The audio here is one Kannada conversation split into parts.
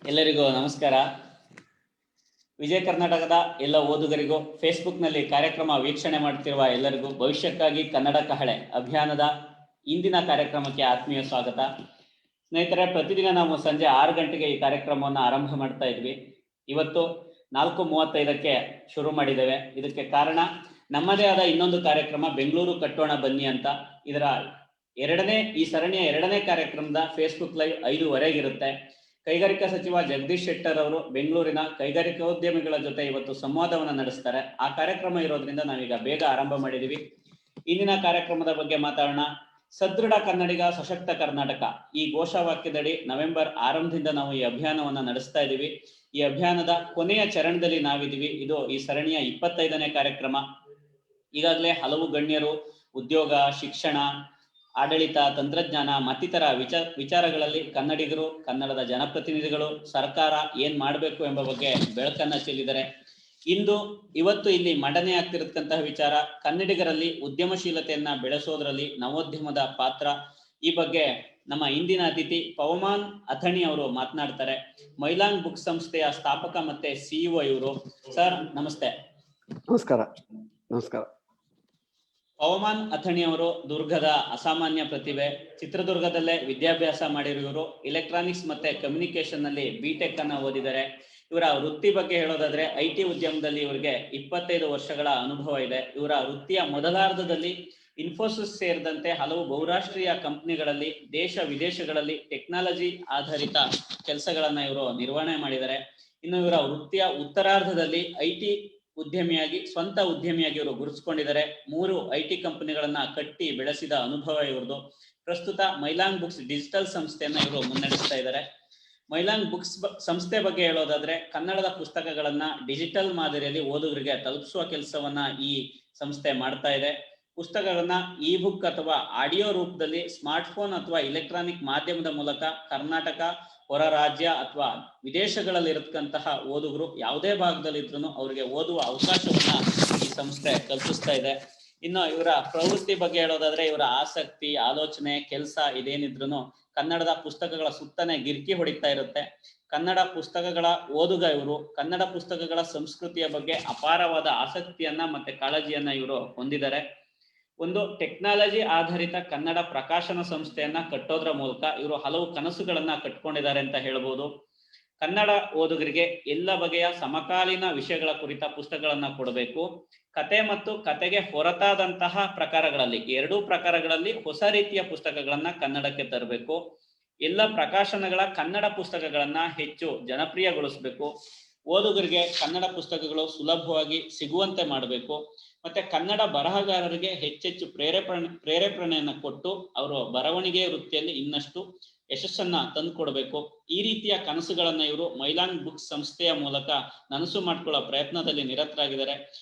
ಎಲ್ಲರಿಗೂ ನಮಸ್ಕಾರ. ವಿಜಯ ಕರ್ನಾಟಕದ ಎಲ್ಲ ಓದುಗರಿಗೂ, ಫೇಸ್ಬುಕ್ನಲ್ಲಿ ಕಾರ್ಯಕ್ರಮ ವೀಕ್ಷಣೆ ಮಾಡ್ತಿರುವ ಎಲ್ಲರಿಗೂ ಭವಿಷ್ಯಕ್ಕಾಗಿ ಕನ್ನಡ ಕಹಳೆ ಅಭಿಯಾನದ ಇಂದಿನ ಕಾರ್ಯಕ್ರಮಕ್ಕೆ ಆತ್ಮೀಯ ಸ್ವಾಗತ. ಸ್ನೇಹಿತರೆ, ಪ್ರತಿದಿನ ನಾವು ಸಂಜೆ 6 ಗಂಟೆಗೆ ಈ ಕಾರ್ಯಕ್ರಮವನ್ನು ಆರಂಭ ಮಾಡ್ತಾ ಇದ್ವಿ. ಇವತ್ತು 4:35ಕ್ಕೆ ಶುರು ಮಾಡಿದ್ದೇವೆ. ಇದಕ್ಕೆ ಕಾರಣ ನಮ್ಮದೇ ಆದ ಇನ್ನೊಂದು ಕಾರ್ಯಕ್ರಮ ಬೆಂಗಳೂರು ಕಟ್ಟೋಣ ಬನ್ನಿ ಅಂತ. ಇದರ ಈ ಸರಣಿಯ ಎರಡನೇ ಕಾರ್ಯಕ್ರಮದ ಫೇಸ್ಬುಕ್ ಲೈವ್ 5:15 ಕೈಗಾರಿಕಾ ಸಚಿವ ಜಗದೀಶ್ ಶೆಟ್ಟರ್ ಅವರು ಬೆಂಗಳೂರಿನ ಕೈಗಾರಿಕೋದ್ಯಮಿಗಳ ಜೊತೆ ಇವತ್ತು ಸಂವಾದವನ್ನು ನಡೆಸ್ತಾರೆ. ಆ ಕಾರ್ಯಕ್ರಮ ಇರೋದ್ರಿಂದ ನಾವೀಗ ಬೇಗ ಆರಂಭ ಮಾಡಿದೀವಿ. ಇಂದಿನ ಕಾರ್ಯಕ್ರಮದ ಬಗ್ಗೆ ಮಾತಾಡೋಣ. ಸದೃಢ ಕನ್ನಡಿಗ ಸಶಕ್ತ ಕರ್ನಾಟಕ ಈ ಘೋಷವಾಕ್ಯದಡಿ ನವೆಂಬರ್ ಆರಂಭದಿಂದ ನಾವು ಈ ಅಭಿಯಾನವನ್ನ ನಡೆಸ್ತಾ ಇದ್ದೀವಿ. ಈ ಅಭಿಯಾನದ ಕೊನೆಯ ಚರಣದಲ್ಲಿ ನಾವಿದ್ದೀವಿ. ಇದು ಈ ಸರಣಿಯ 25ನೇ ಕಾರ್ಯಕ್ರಮ. ಈಗಾಗಲೇ ಹಲವು ಗಣ್ಯರು ಉದ್ಯೋಗ, ಶಿಕ್ಷಣ, ಆಡಳಿತ, ತಂತ್ರಜ್ಞಾನ ಮತ್ತಿತರ ವಿಚಾರಗಳಲ್ಲಿ ಕನ್ನಡಿಗರು, ಕನ್ನಡದ ಜನಪ್ರತಿನಿಧಿಗಳು, ಸರ್ಕಾರ ಏನ್ ಮಾಡಬೇಕು ಎಂಬ ಬಗ್ಗೆ ಬೆಳಕನ್ನ ಚೆಲ್ಲಿದ್ದಾರೆ. ಇವತ್ತು ಇಲ್ಲಿ ಮಂಡನೆ ಆಗ್ತಿರತಕ್ಕಂತಹ ವಿಚಾರ ಕನ್ನಡಿಗರಲ್ಲಿ ಉದ್ಯಮಶೀಲತೆಯನ್ನ ಬೆಳೆಸೋದ್ರಲ್ಲಿ ನವೋದ್ಯಮದ ಪಾತ್ರ. ಈ ಬಗ್ಗೆ ನಮ್ಮ ಇಂದಿನ ಅತಿಥಿ ಪವಮಾನ್ ಅಥಣಿ ಅವರು ಮಾತನಾಡ್ತಾರೆ. ಮೈಲಾಂಗ್ ಬುಕ್ ಸಂಸ್ಥೆಯ ಸ್ಥಾಪಕ ಮತ್ತೆ ಸಿಇಒ ಇವರು. ಸರ್ ನಮಸ್ತೆ. ನಮಸ್ಕಾರ. ನಮಸ್ಕಾರ. ಪವಮಾನ್ ಅಥಣಿ ಅವರು ದುರ್ಗದ ಅಸಾಮಾನ್ಯ ಪ್ರತಿಭೆ. ಚಿತ್ರದುರ್ಗದಲ್ಲೇ ವಿದ್ಯಾಭ್ಯಾಸ ಮಾಡಿರುವರು. ಎಲೆಕ್ಟ್ರಾನಿಕ್ಸ್ ಮತ್ತೆ ಕಮ್ಯುನಿಕೇಶನ್ ನಲ್ಲಿ ಬಿಟೆಕ್ ಅನ್ನ ಓದಿದ್ದಾರೆ. ಇವರ ವೃತ್ತಿ ಬಗ್ಗೆ ಹೇಳೋದಾದ್ರೆ IT ಉದ್ಯಮದಲ್ಲಿ ಇವರಿಗೆ 25 ವರ್ಷಗಳ ಅನುಭವ ಇದೆ. ಇವರ ವೃತ್ತಿಯ ಮೊದಲಾರ್ಧದಲ್ಲಿ ಇನ್ಫೋಸಿಸ್ ಸೇರಿದಂತೆ ಹಲವು ಬಹುರಾಷ್ಟ್ರೀಯ ಕಂಪನಿಗಳಲ್ಲಿ ದೇಶ ವಿದೇಶಗಳಲ್ಲಿ ಟೆಕ್ನಾಲಜಿ ಆಧಾರಿತ ಕೆಲಸಗಳನ್ನ ಇವರು ನಿರ್ವಹಣೆ ಮಾಡಿದ್ದಾರೆ. ಇನ್ನು ಇವರ ವೃತ್ತಿಯ ಉತ್ತರಾರ್ಧದಲ್ಲಿ IT ಉದ್ಯಮಿಯಾಗಿ ಸ್ವಂತ ಉದ್ಯಮಿಯಾಗಿ ಇವರು ಗುರುತಿಸಿಕೊಂಡಿದ್ದಾರೆ. 3 IT ಕಂಪನಿಗಳನ್ನ ಕಟ್ಟಿ ಬೆಳೆಸಿದ ಅನುಭವ ಇವ್ರದ್ದು. ಪ್ರಸ್ತುತ ಮೈಲಾಂಗ್ ಬುಕ್ಸ್ ಡಿಜಿಟಲ್ ಸಂಸ್ಥೆಯನ್ನ ಇವರು ಮುನ್ನಡೆಸ್ತಾ ಇದ್ದಾರೆ. ಮೈಲಾಂಗ್ ಬುಕ್ಸ್ ಸಂಸ್ಥೆ ಬಗ್ಗೆ ಹೇಳೋದಾದ್ರೆ ಕನ್ನಡದ ಪುಸ್ತಕಗಳನ್ನ ಡಿಜಿಟಲ್ ಮಾದರಿಯಲ್ಲಿ ಓದುಗರಿಗೆ ತಲುಪಿಸುವ ಕೆಲಸವನ್ನ ಈ ಸಂಸ್ಥೆ ಮಾಡ್ತಾ ಇದೆ. ಪುಸ್ತಕಗಳನ್ನ ಇ-ಬುಕ್ ಅಥವಾ ಆಡಿಯೋ ರೂಪದಲ್ಲಿ ಸ್ಮಾರ್ಟ್ಫೋನ್ ಅಥವಾ ಇಲೆಕ್ಟ್ರಾನಿಕ್ ಮಾಧ್ಯಮದ ಮೂಲಕ ಕರ್ನಾಟಕ, ಹೊರ ರಾಜ್ಯ ಅಥವಾ ವಿದೇಶಗಳಲ್ಲಿ ಇರತಕ್ಕಂತಹ ಓದುಗರು ಯಾವುದೇ ಭಾಗದಲ್ಲಿ ಇದ್ರೂ ಅವರಿಗೆ ಓದುವ ಅವಕಾಶವನ್ನ ಈ ಸಂಸ್ಥೆ ಕಲ್ಪಿಸ್ತಾ ಇದೆ. ಇನ್ನು ಇವರ ಪ್ರವೃತ್ತಿ ಬಗ್ಗೆ ಹೇಳೋದಾದ್ರೆ ಇವರ ಆಸಕ್ತಿ, ಆಲೋಚನೆ, ಕೆಲಸ ಇದೇನಿದ್ರು ಕನ್ನಡದ ಪುಸ್ತಕಗಳ ಸುತ್ತನೆ ಗಿರ್ಕಿ ಹೊಡಿತಾ ಇರುತ್ತೆ. ಕನ್ನಡ ಪುಸ್ತಕಗಳ ಓದುಗ ಇವರು. ಕನ್ನಡ ಪುಸ್ತಕಗಳ ಸಂಸ್ಕೃತಿಯ ಬಗ್ಗೆ ಅಪಾರವಾದ ಆಸಕ್ತಿಯನ್ನ ಮತ್ತೆ ಕಾಳಜಿಯನ್ನ ಇವರು ಹೊಂದಿದ್ದಾರೆ. ಒಂದು ಟೆಕ್ನಾಲಜಿ ಆಧಾರಿತ ಕನ್ನಡ ಪ್ರಕಾಶನ ಸಂಸ್ಥೆಯನ್ನ ಕಟ್ಟೋದ್ರ ಮೂಲಕ ಇವರು ಹಲವು ಕನಸುಗಳನ್ನ ಕಟ್ಕೊಂಡಿದ್ದಾರೆ ಅಂತ ಹೇಳ್ಬೋದು. ಕನ್ನಡ ಓದುಗರಿಗೆ ಎಲ್ಲ ಬಗೆಯ ಸಮಕಾಲೀನ ವಿಷಯಗಳ ಕುರಿತ ಪುಸ್ತಕಗಳನ್ನ ಕೊಡಬೇಕು. ಕತೆ ಮತ್ತು ಕತೆಗೆ ಹೊರತಾದಂತಹ ಪ್ರಕಾರಗಳಲ್ಲಿ, 2 ಪ್ರಕಾರಗಳಲ್ಲಿ ಹೊಸ ರೀತಿಯ ಪುಸ್ತಕಗಳನ್ನ ಕನ್ನಡಕ್ಕೆ ತರಬೇಕು. ಎಲ್ಲ ಪ್ರಕಾಶನಗಳ ಕನ್ನಡ ಪುಸ್ತಕಗಳನ್ನ ಹೆಚ್ಚು ಜನಪ್ರಿಯಗೊಳಿಸಬೇಕು. ಓದುಗರಿಗೆ ಕನ್ನಡ ಪುಸ್ತಕಗಳು ಸುಲಭವಾಗಿ ಸಿಗುವಂತೆ ಮಾಡಬೇಕು. ಮತ್ತೆ ಕನ್ನಡ ಬರಹಗಾರರಿಗೆ ಹೆಚ್ಚೆಚ್ಚು ಪ್ರೇರೇಪಣೆಯನ್ನ ಕೊಟ್ಟು ಅವರು ಬರವಣಿಗೆ ವೃತ್ತಿಯಲ್ಲಿ ಇನ್ನಷ್ಟು ಯಶಸ್ಸನ್ನ ತಂದುಕೊಡ್ಬೇಕು. ಈ ರೀತಿಯ ಕನಸುಗಳನ್ನ ಇವರು ಮೈಲಾಂಗ್ ಬುಕ್ಸ್ ಸಂಸ್ಥೆಯ ಮೂಲಕ ನನಸು ಮಾಡ್ಕೊಳ್ಳೋ ಪ್ರಯತ್ನದಲ್ಲಿ ನಿರತರಾಗಿದ್ದಾರೆ.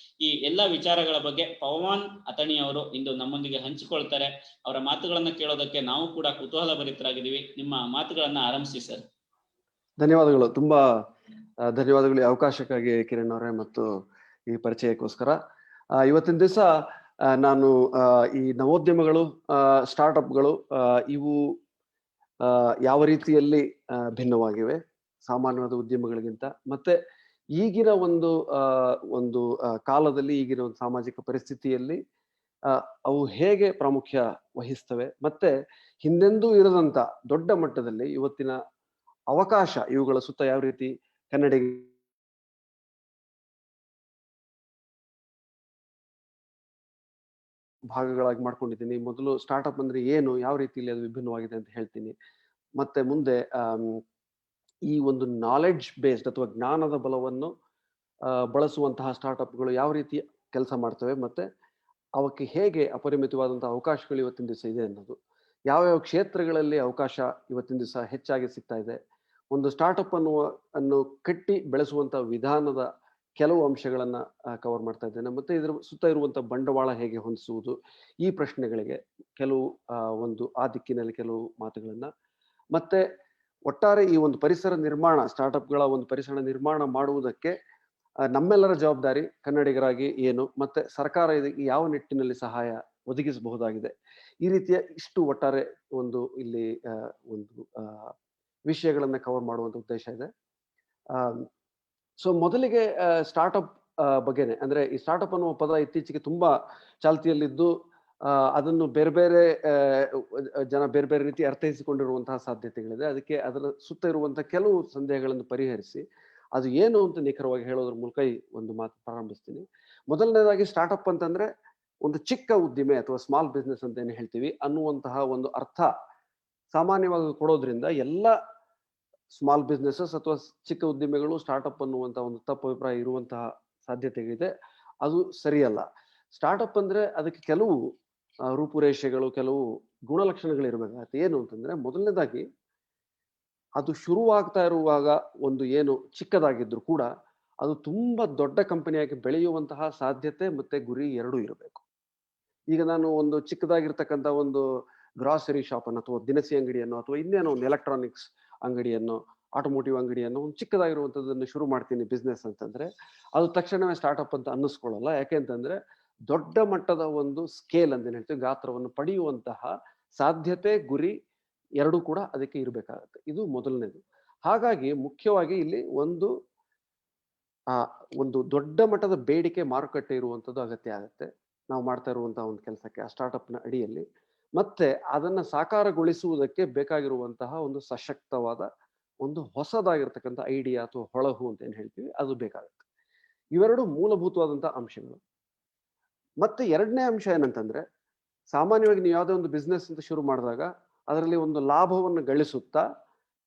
ಈ ಎಲ್ಲ ವಿಚಾರಗಳ ಬಗ್ಗೆ ಪವಮಾನ್ ಅಥಣಿ ಅವರು ಇಂದು ನಮ್ಮೊಂದಿಗೆ ಹಂಚಿಕೊಳ್ತಾರೆ. ಅವರ ಮಾತುಗಳನ್ನ ಕೇಳೋದಕ್ಕೆ ನಾವು ಕೂಡ ಕುತೂಹಲ ಭರಿತರಾಗಿದ್ದೀವಿ. ನಿಮ್ಮ ಮಾತುಗಳನ್ನ ಆರಂಭಿಸಿ ಸರ್. ಧನ್ಯವಾದಗಳು. ತುಂಬಾ ಧನ್ಯವಾದಗಳು ಈ ಅವಕಾಶಕ್ಕಾಗಿ ಕಿರಣ್ ಅವರೇ ಮತ್ತು ಈ ಪರಿಚಯಕ್ಕೋಸ್ಕರ. ಇವತ್ತಿನ ದಿವಸ ನಾನು ಈ ನವೋದ್ಯಮಗಳು, ಸ್ಟಾರ್ಟ್ಅಪ್ಗಳು ಇವು ಯಾವ ರೀತಿಯಲ್ಲಿ ಭಿನ್ನವಾಗಿವೆ ಸಾಮಾನ್ಯವಾದ ಉದ್ಯಮಗಳಿಗಿಂತ, ಮತ್ತೆ ಈಗಿನ ಒಂದು ಕಾಲದಲ್ಲಿ, ಈಗಿನ ಒಂದು ಸಾಮಾಜಿಕ ಪರಿಸ್ಥಿತಿಯಲ್ಲಿ ಅವು ಹೇಗೆ ಪ್ರಾಮುಖ್ಯ ವಹಿಸ್ತವೆ, ಮತ್ತೆ ಹಿಂದೆಂದೂ ಇರದಂತ ದೊಡ್ಡ ಮಟ್ಟದಲ್ಲಿ ಇವತ್ತಿನ ಅವಕಾಶ ಇವುಗಳ ಸುತ್ತ ಯಾವ ರೀತಿ ಕನ್ನಡಿಗ ಭಾಗಗಳಾಗಿ ಮಾಡ್ಕೊಂಡಿದ್ದೀನಿ. ಮೊದಲು ಸ್ಟಾರ್ಟ್ಅಪ್ ಅಂದ್ರೆ ಏನು, ಯಾವ ರೀತಿಯಲ್ಲಿ ಅದು ವಿಭಿನ್ನವಾಗಿದೆ ಅಂತ ಹೇಳ್ತೀನಿ. ಮತ್ತೆ ಮುಂದೆ ಈ ಒಂದು ನಾಲೆಡ್ಜ್ ಬೇಸ್ಡ್ ಅಥವಾ ಜ್ಞಾನದ ಬಲವನ್ನು ಬಳಸುವಂತಹ ಸ್ಟಾರ್ಟ್ಅಪ್ಗಳು ಯಾವ ರೀತಿ ಕೆಲಸ ಮಾಡ್ತವೆ, ಮತ್ತೆ ಅವಕ್ಕೆ ಹೇಗೆ ಅಪರಿಮಿತವಾದಂತಹ ಅವಕಾಶಗಳು ಇವತ್ತಿನ ದಿವಸ ಇದೆ ಅನ್ನೋದು, ಯಾವ್ಯಾವ ಕ್ಷೇತ್ರಗಳಲ್ಲಿ ಅವಕಾಶ ಇವತ್ತಿನ ದಿವಸ ಹೆಚ್ಚಾಗಿ ಸಿಗ್ತಾ ಇದೆ, ಒಂದು ಸ್ಟಾರ್ಟ್ಅಪ್ ಅನ್ನು ಕಟ್ಟಿ ಬೆಳೆಸುವಂತ ವಿಧಾನದ ಕೆಲವು ಅಂಶಗಳನ್ನ ಕವರ್ ಮಾಡ್ತಾ ಇದ್ದೇನೆ. ಮತ್ತೆ ಇದರ ಸುತ್ತ ಇರುವಂತಹ ಬಂಡವಾಳ ಹೇಗೆ ಹೊಂದಿಸುವುದು, ಈ ಪ್ರಶ್ನೆಗಳಿಗೆ ಕೆಲವು ಒಂದು ಆ ದಿಕ್ಕಿನಲ್ಲಿ ಕೆಲವು ಮಾತುಗಳನ್ನ, ಮತ್ತೆ ಒಟ್ಟಾರೆ ಈ ಒಂದು ಪರಿಸರ ನಿರ್ಮಾಣ, ಸ್ಟಾರ್ಟ್ಅಪ್ಗಳ ಒಂದು ಪರಿಸರ ನಿರ್ಮಾಣ ಮಾಡುವುದಕ್ಕೆ ನಮ್ಮೆಲ್ಲರ ಜವಾಬ್ದಾರಿ ಕನ್ನಡಿಗರಾಗಿ ಏನು, ಮತ್ತೆ ಸರ್ಕಾರ ಇದಕ್ಕೆ ಯಾವ ನಿಟ್ಟಿನಲ್ಲಿ ಸಹಾಯ ಒದಗಿಸಬಹುದಾಗಿದೆ, ಈ ರೀತಿಯ ಇಷ್ಟು ಒಟ್ಟಾರೆ ಇಲ್ಲಿ ಒಂದು ವಿಷಯಗಳನ್ನ ಕವರ್ ಮಾಡುವಂತ ಉದ್ದೇಶ ಇದೆ. ಸೊ ಮೊದಲಿಗೆ ಸ್ಟಾರ್ಟ್ಅಪ್ ಬಗ್ಗೆನೆ, ಅಂದ್ರೆ ಈ ಸ್ಟಾರ್ಟ್ಅಪ್ ಅನ್ನುವ ಪದ ಇತ್ತೀಚೆಗೆ ತುಂಬಾ ಚಾಲ್ತಿಯಲ್ಲಿದ್ದು ಅದನ್ನು ಬೇರೆ ಬೇರೆ ಜನ ಬೇರೆ ಬೇರೆ ರೀತಿ ಅರ್ಥೈಸಿಕೊಂಡಿರುವಂತಹ ಸಾಧ್ಯತೆಗಳಿದೆ. ಅದಕ್ಕೆ ಅದರ ಸುತ್ತ ಇರುವಂತಹ ಕೆಲವು ಸಂದೇಹಗಳನ್ನು ಪರಿಹರಿಸಿ ಅದು ಏನು ಅಂತ ನಿಖರವಾಗಿ ಹೇಳೋದ್ರ ಮೂಲಕ ಈ ಒಂದು ಮಾತು ಪ್ರಾರಂಭಿಸ್ತೀನಿ. ಮೊದಲನೇದಾಗಿ ಸ್ಟಾರ್ಟ್ಅಪ್ ಅಂತಂದ್ರೆ ಒಂದು ಚಿಕ್ಕ ಉದ್ದಿಮೆ ಅಥವಾ ಸ್ಮಾಲ್ ಬಿಸ್ನೆಸ್ ಅಂತ ಏನು ಹೇಳ್ತೀವಿ ಅನ್ನುವಂತಹ ಒಂದು ಅರ್ಥ ಸಾಮಾನ್ಯವಾಗಿ ಕೊಡೋದ್ರಿಂದ ಎಲ್ಲ ಸ್ಮಾಲ್ ಬಿಸ್ನೆಸಸ್ ಅಥವಾ ಚಿಕ್ಕ ಉದ್ದಿಮೆಗಳು ಸ್ಟಾರ್ಟ್ಅಪ್ ಅನ್ನುವಂತಹ ಒಂದು ತಪ್ಪು ಅಭಿಪ್ರಾಯ ಇರುವಂತಹ ಸಾಧ್ಯತೆಗಳಿದೆ. ಅದು ಸರಿಯಲ್ಲ. ಸ್ಟಾರ್ಟ್ಅಪ್ ಅಂದ್ರೆ ಅದಕ್ಕೆ ಕೆಲವು ರೂಪುರೇಷೆಗಳು, ಕೆಲವು ಗುಣಲಕ್ಷಣಗಳು ಇರಬೇಕಾಗತ್ತೆ. ಏನು ಅಂತಂದ್ರೆ ಮೊದಲನೇದಾಗಿ ಅದು ಶುರುವಾಗ್ತಾ ಇರುವಾಗ ಒಂದು ಏನು ಚಿಕ್ಕದಾಗಿದ್ರು ಕೂಡ ಅದು ತುಂಬಾ ದೊಡ್ಡ ಕಂಪನಿಯಾಗಿ ಬೆಳೆಯುವಂತಹ ಸಾಧ್ಯತೆ ಮತ್ತೆ ಗುರಿ ಎರಡೂ ಇರಬೇಕು. ಈಗ ನಾನು ಒಂದು ಚಿಕ್ಕದಾಗಿರ್ತಕ್ಕಂಥ ಒಂದು ಗ್ರಾಸರಿ ಶಾಪ್ ಅನ್ನು ಅಥವಾ ದಿನಸಿ ಅಂಗಡಿಯನ್ನು ಅಥವಾ ಇನ್ನೇನೋ ಒಂದು ಎಲೆಕ್ಟ್ರಾನಿಕ್ಸ್ ಅಂಗಡಿಯನ್ನು, ಆಟೋಮೋಟಿವ್ ಅಂಗಡಿಯನ್ನು ಒಂದು ಚಿಕ್ಕದಾಗಿರುವಂಥದ್ದನ್ನು ಶುರು ಮಾಡ್ತೀನಿ ಬಿಸ್ನೆಸ್ ಅಂತಂದ್ರೆ ಅದು ತಕ್ಷಣವೇ ಸ್ಟಾರ್ಟ್ಅಪ್ ಅಂತ ಅನ್ನಿಸ್ಕೊಳ್ಳಲ್ಲ. ಯಾಕೆಂತಂದ್ರೆ ದೊಡ್ಡ ಮಟ್ಟದ ಒಂದು ಸ್ಕೇಲ್ ಅಂತ ಹೇಳ್ತೀವಿ, ಗಾತ್ರವನ್ನು ಪಡೆಯುವಂತಹ ಸಾಧ್ಯತೆ, ಗುರಿ ಎರಡೂ ಕೂಡ ಅದಕ್ಕೆ ಇರಬೇಕಾಗತ್ತೆ. ಇದು ಮೊದಲನೇದು. ಹಾಗಾಗಿ ಮುಖ್ಯವಾಗಿ ಇಲ್ಲಿ ಒಂದು ದೊಡ್ಡ ಮಟ್ಟದ ಬೇಡಿಕೆ, ಮಾರುಕಟ್ಟೆ ಇರುವಂಥದ್ದು ಅಗತ್ಯ ಆಗುತ್ತೆ ನಾವು ಮಾಡ್ತಾ ಇರುವಂತಹ ಒಂದು ಕೆಲಸಕ್ಕೆ, ಆ ಸ್ಟಾರ್ಟ್ಅಪ್ನ ಅಡಿಯಲ್ಲಿ. ಮತ್ತೆ ಅದನ್ನ ಸಾಕಾರಗೊಳಿಸುವುದಕ್ಕೆ ಬೇಕಾಗಿರುವಂತಹ ಒಂದು ಸಶಕ್ತವಾದ ಒಂದು ಹೊಸದಾಗಿರ್ತಕ್ಕಂಥ ಐಡಿಯಾ ಅಥವಾ ಹೊಳಹು ಅಂತ ಏನ್ ಹೇಳ್ತೀವಿ ಅದು ಬೇಕಾಗುತ್ತೆ. ಇವೆರಡು ಮೂಲಭೂತವಾದಂತಹ ಅಂಶಗಳು. ಮತ್ತೆ ಎರಡನೇ ಅಂಶ ಏನಂತಂದ್ರೆ, ಸಾಮಾನ್ಯವಾಗಿ ನೀವು ಯಾವುದೇ ಒಂದು ಬಿಸ್ನೆಸ್ ಅಂತ ಶುರು ಮಾಡಿದಾಗ ಅದರಲ್ಲಿ ಒಂದು ಲಾಭವನ್ನು ಗಳಿಸುತ್ತಾ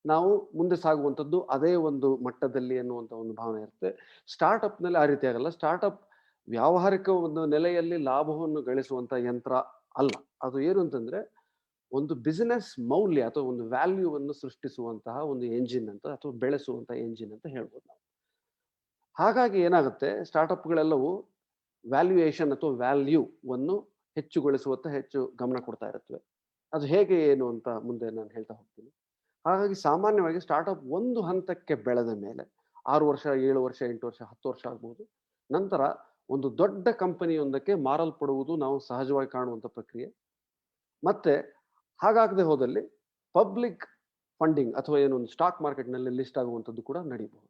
ನಾವು ಮುಂದೆ ಸಾಗುವಂಥದ್ದು ಅದೇ ಒಂದು ಮಟ್ಟದಲ್ಲಿ ಅನ್ನುವಂಥ ಒಂದು ಭಾವನೆ ಇರುತ್ತೆ. ಸ್ಟಾರ್ಟ್ಅಪ್ ನಲ್ಲಿ ಆ ರೀತಿ ಆಗಲ್ಲ. ಸ್ಟಾರ್ಟ್ಅಪ್ ವ್ಯಾವಹಾರಿಕ ಒಂದು ನೆಲೆಯಲ್ಲಿ ಲಾಭವನ್ನು ಗಳಿಸುವಂತ ಯಂತ್ರ ಅಲ್ಲ. ಅದು ಏನು ಅಂತಂದ್ರೆ ಒಂದು ಬಿಸಿನೆಸ್ ಮೌಲ್ಯ ಅಥವಾ ಒಂದು ವ್ಯಾಲ್ಯೂವನ್ನು ಸೃಷ್ಟಿಸುವಂತಹ ಒಂದು ಎಂಜಿನ್ ಅಂತ ಅಥವಾ ಬೆಳೆಸುವಂತಹ ಎಂಜಿನ್ ಅಂತ ಹೇಳ್ಬೋದು ನಾವು. ಹಾಗಾಗಿ ಏನಾಗುತ್ತೆ, ಸ್ಟಾರ್ಟ್ಅಪ್ಗಳೆಲ್ಲವೂ ವ್ಯಾಲ್ಯೂಯೇಷನ್ ಅಥವಾ ವ್ಯಾಲ್ಯೂವನ್ನು ಹೆಚ್ಚುಗೊಳಿಸುವತ್ತ ಹೆಚ್ಚು ಗಮನ ಕೊಡ್ತಾ ಇರುತ್ತವೆ. ಅದು ಹೇಗೆ ಏನು ಅಂತ ಮುಂದೆ ನಾನು ಹೇಳ್ತಾ ಹೋಗ್ತೀನಿ. ಹಾಗಾಗಿ ಸಾಮಾನ್ಯವಾಗಿ ಸ್ಟಾರ್ಟ್ಅಪ್ ಒಂದು ಹಂತಕ್ಕೆ ಬೆಳೆದ ಮೇಲೆ 6 ವರ್ಷ, 7 ವರ್ಷ, 8 ವರ್ಷ, 10 ವರ್ಷ ಆಗ್ಬೋದು, ನಂತರ ಒಂದು ದೊಡ್ಡ ಕಂಪನಿಯೊಂದಕ್ಕೆ ಮಾರಲ್ಪಡುವುದು ನಾವು ಸಹಜವಾಗಿ ಕಾಣುವಂಥ ಪ್ರಕ್ರಿಯೆ. ಮತ್ತೆ ಹಾಗಾಗದೆ ಹೋದಲ್ಲಿ ಪಬ್ಲಿಕ್ ಫಂಡಿಂಗ್ ಅಥವಾ ಏನೊಂದು ಸ್ಟಾಕ್ ಮಾರ್ಕೆಟ್ನಲ್ಲಿ ಲಿಸ್ಟ್ ಆಗುವಂಥದ್ದು ಕೂಡ ನಡೀಬಹುದು.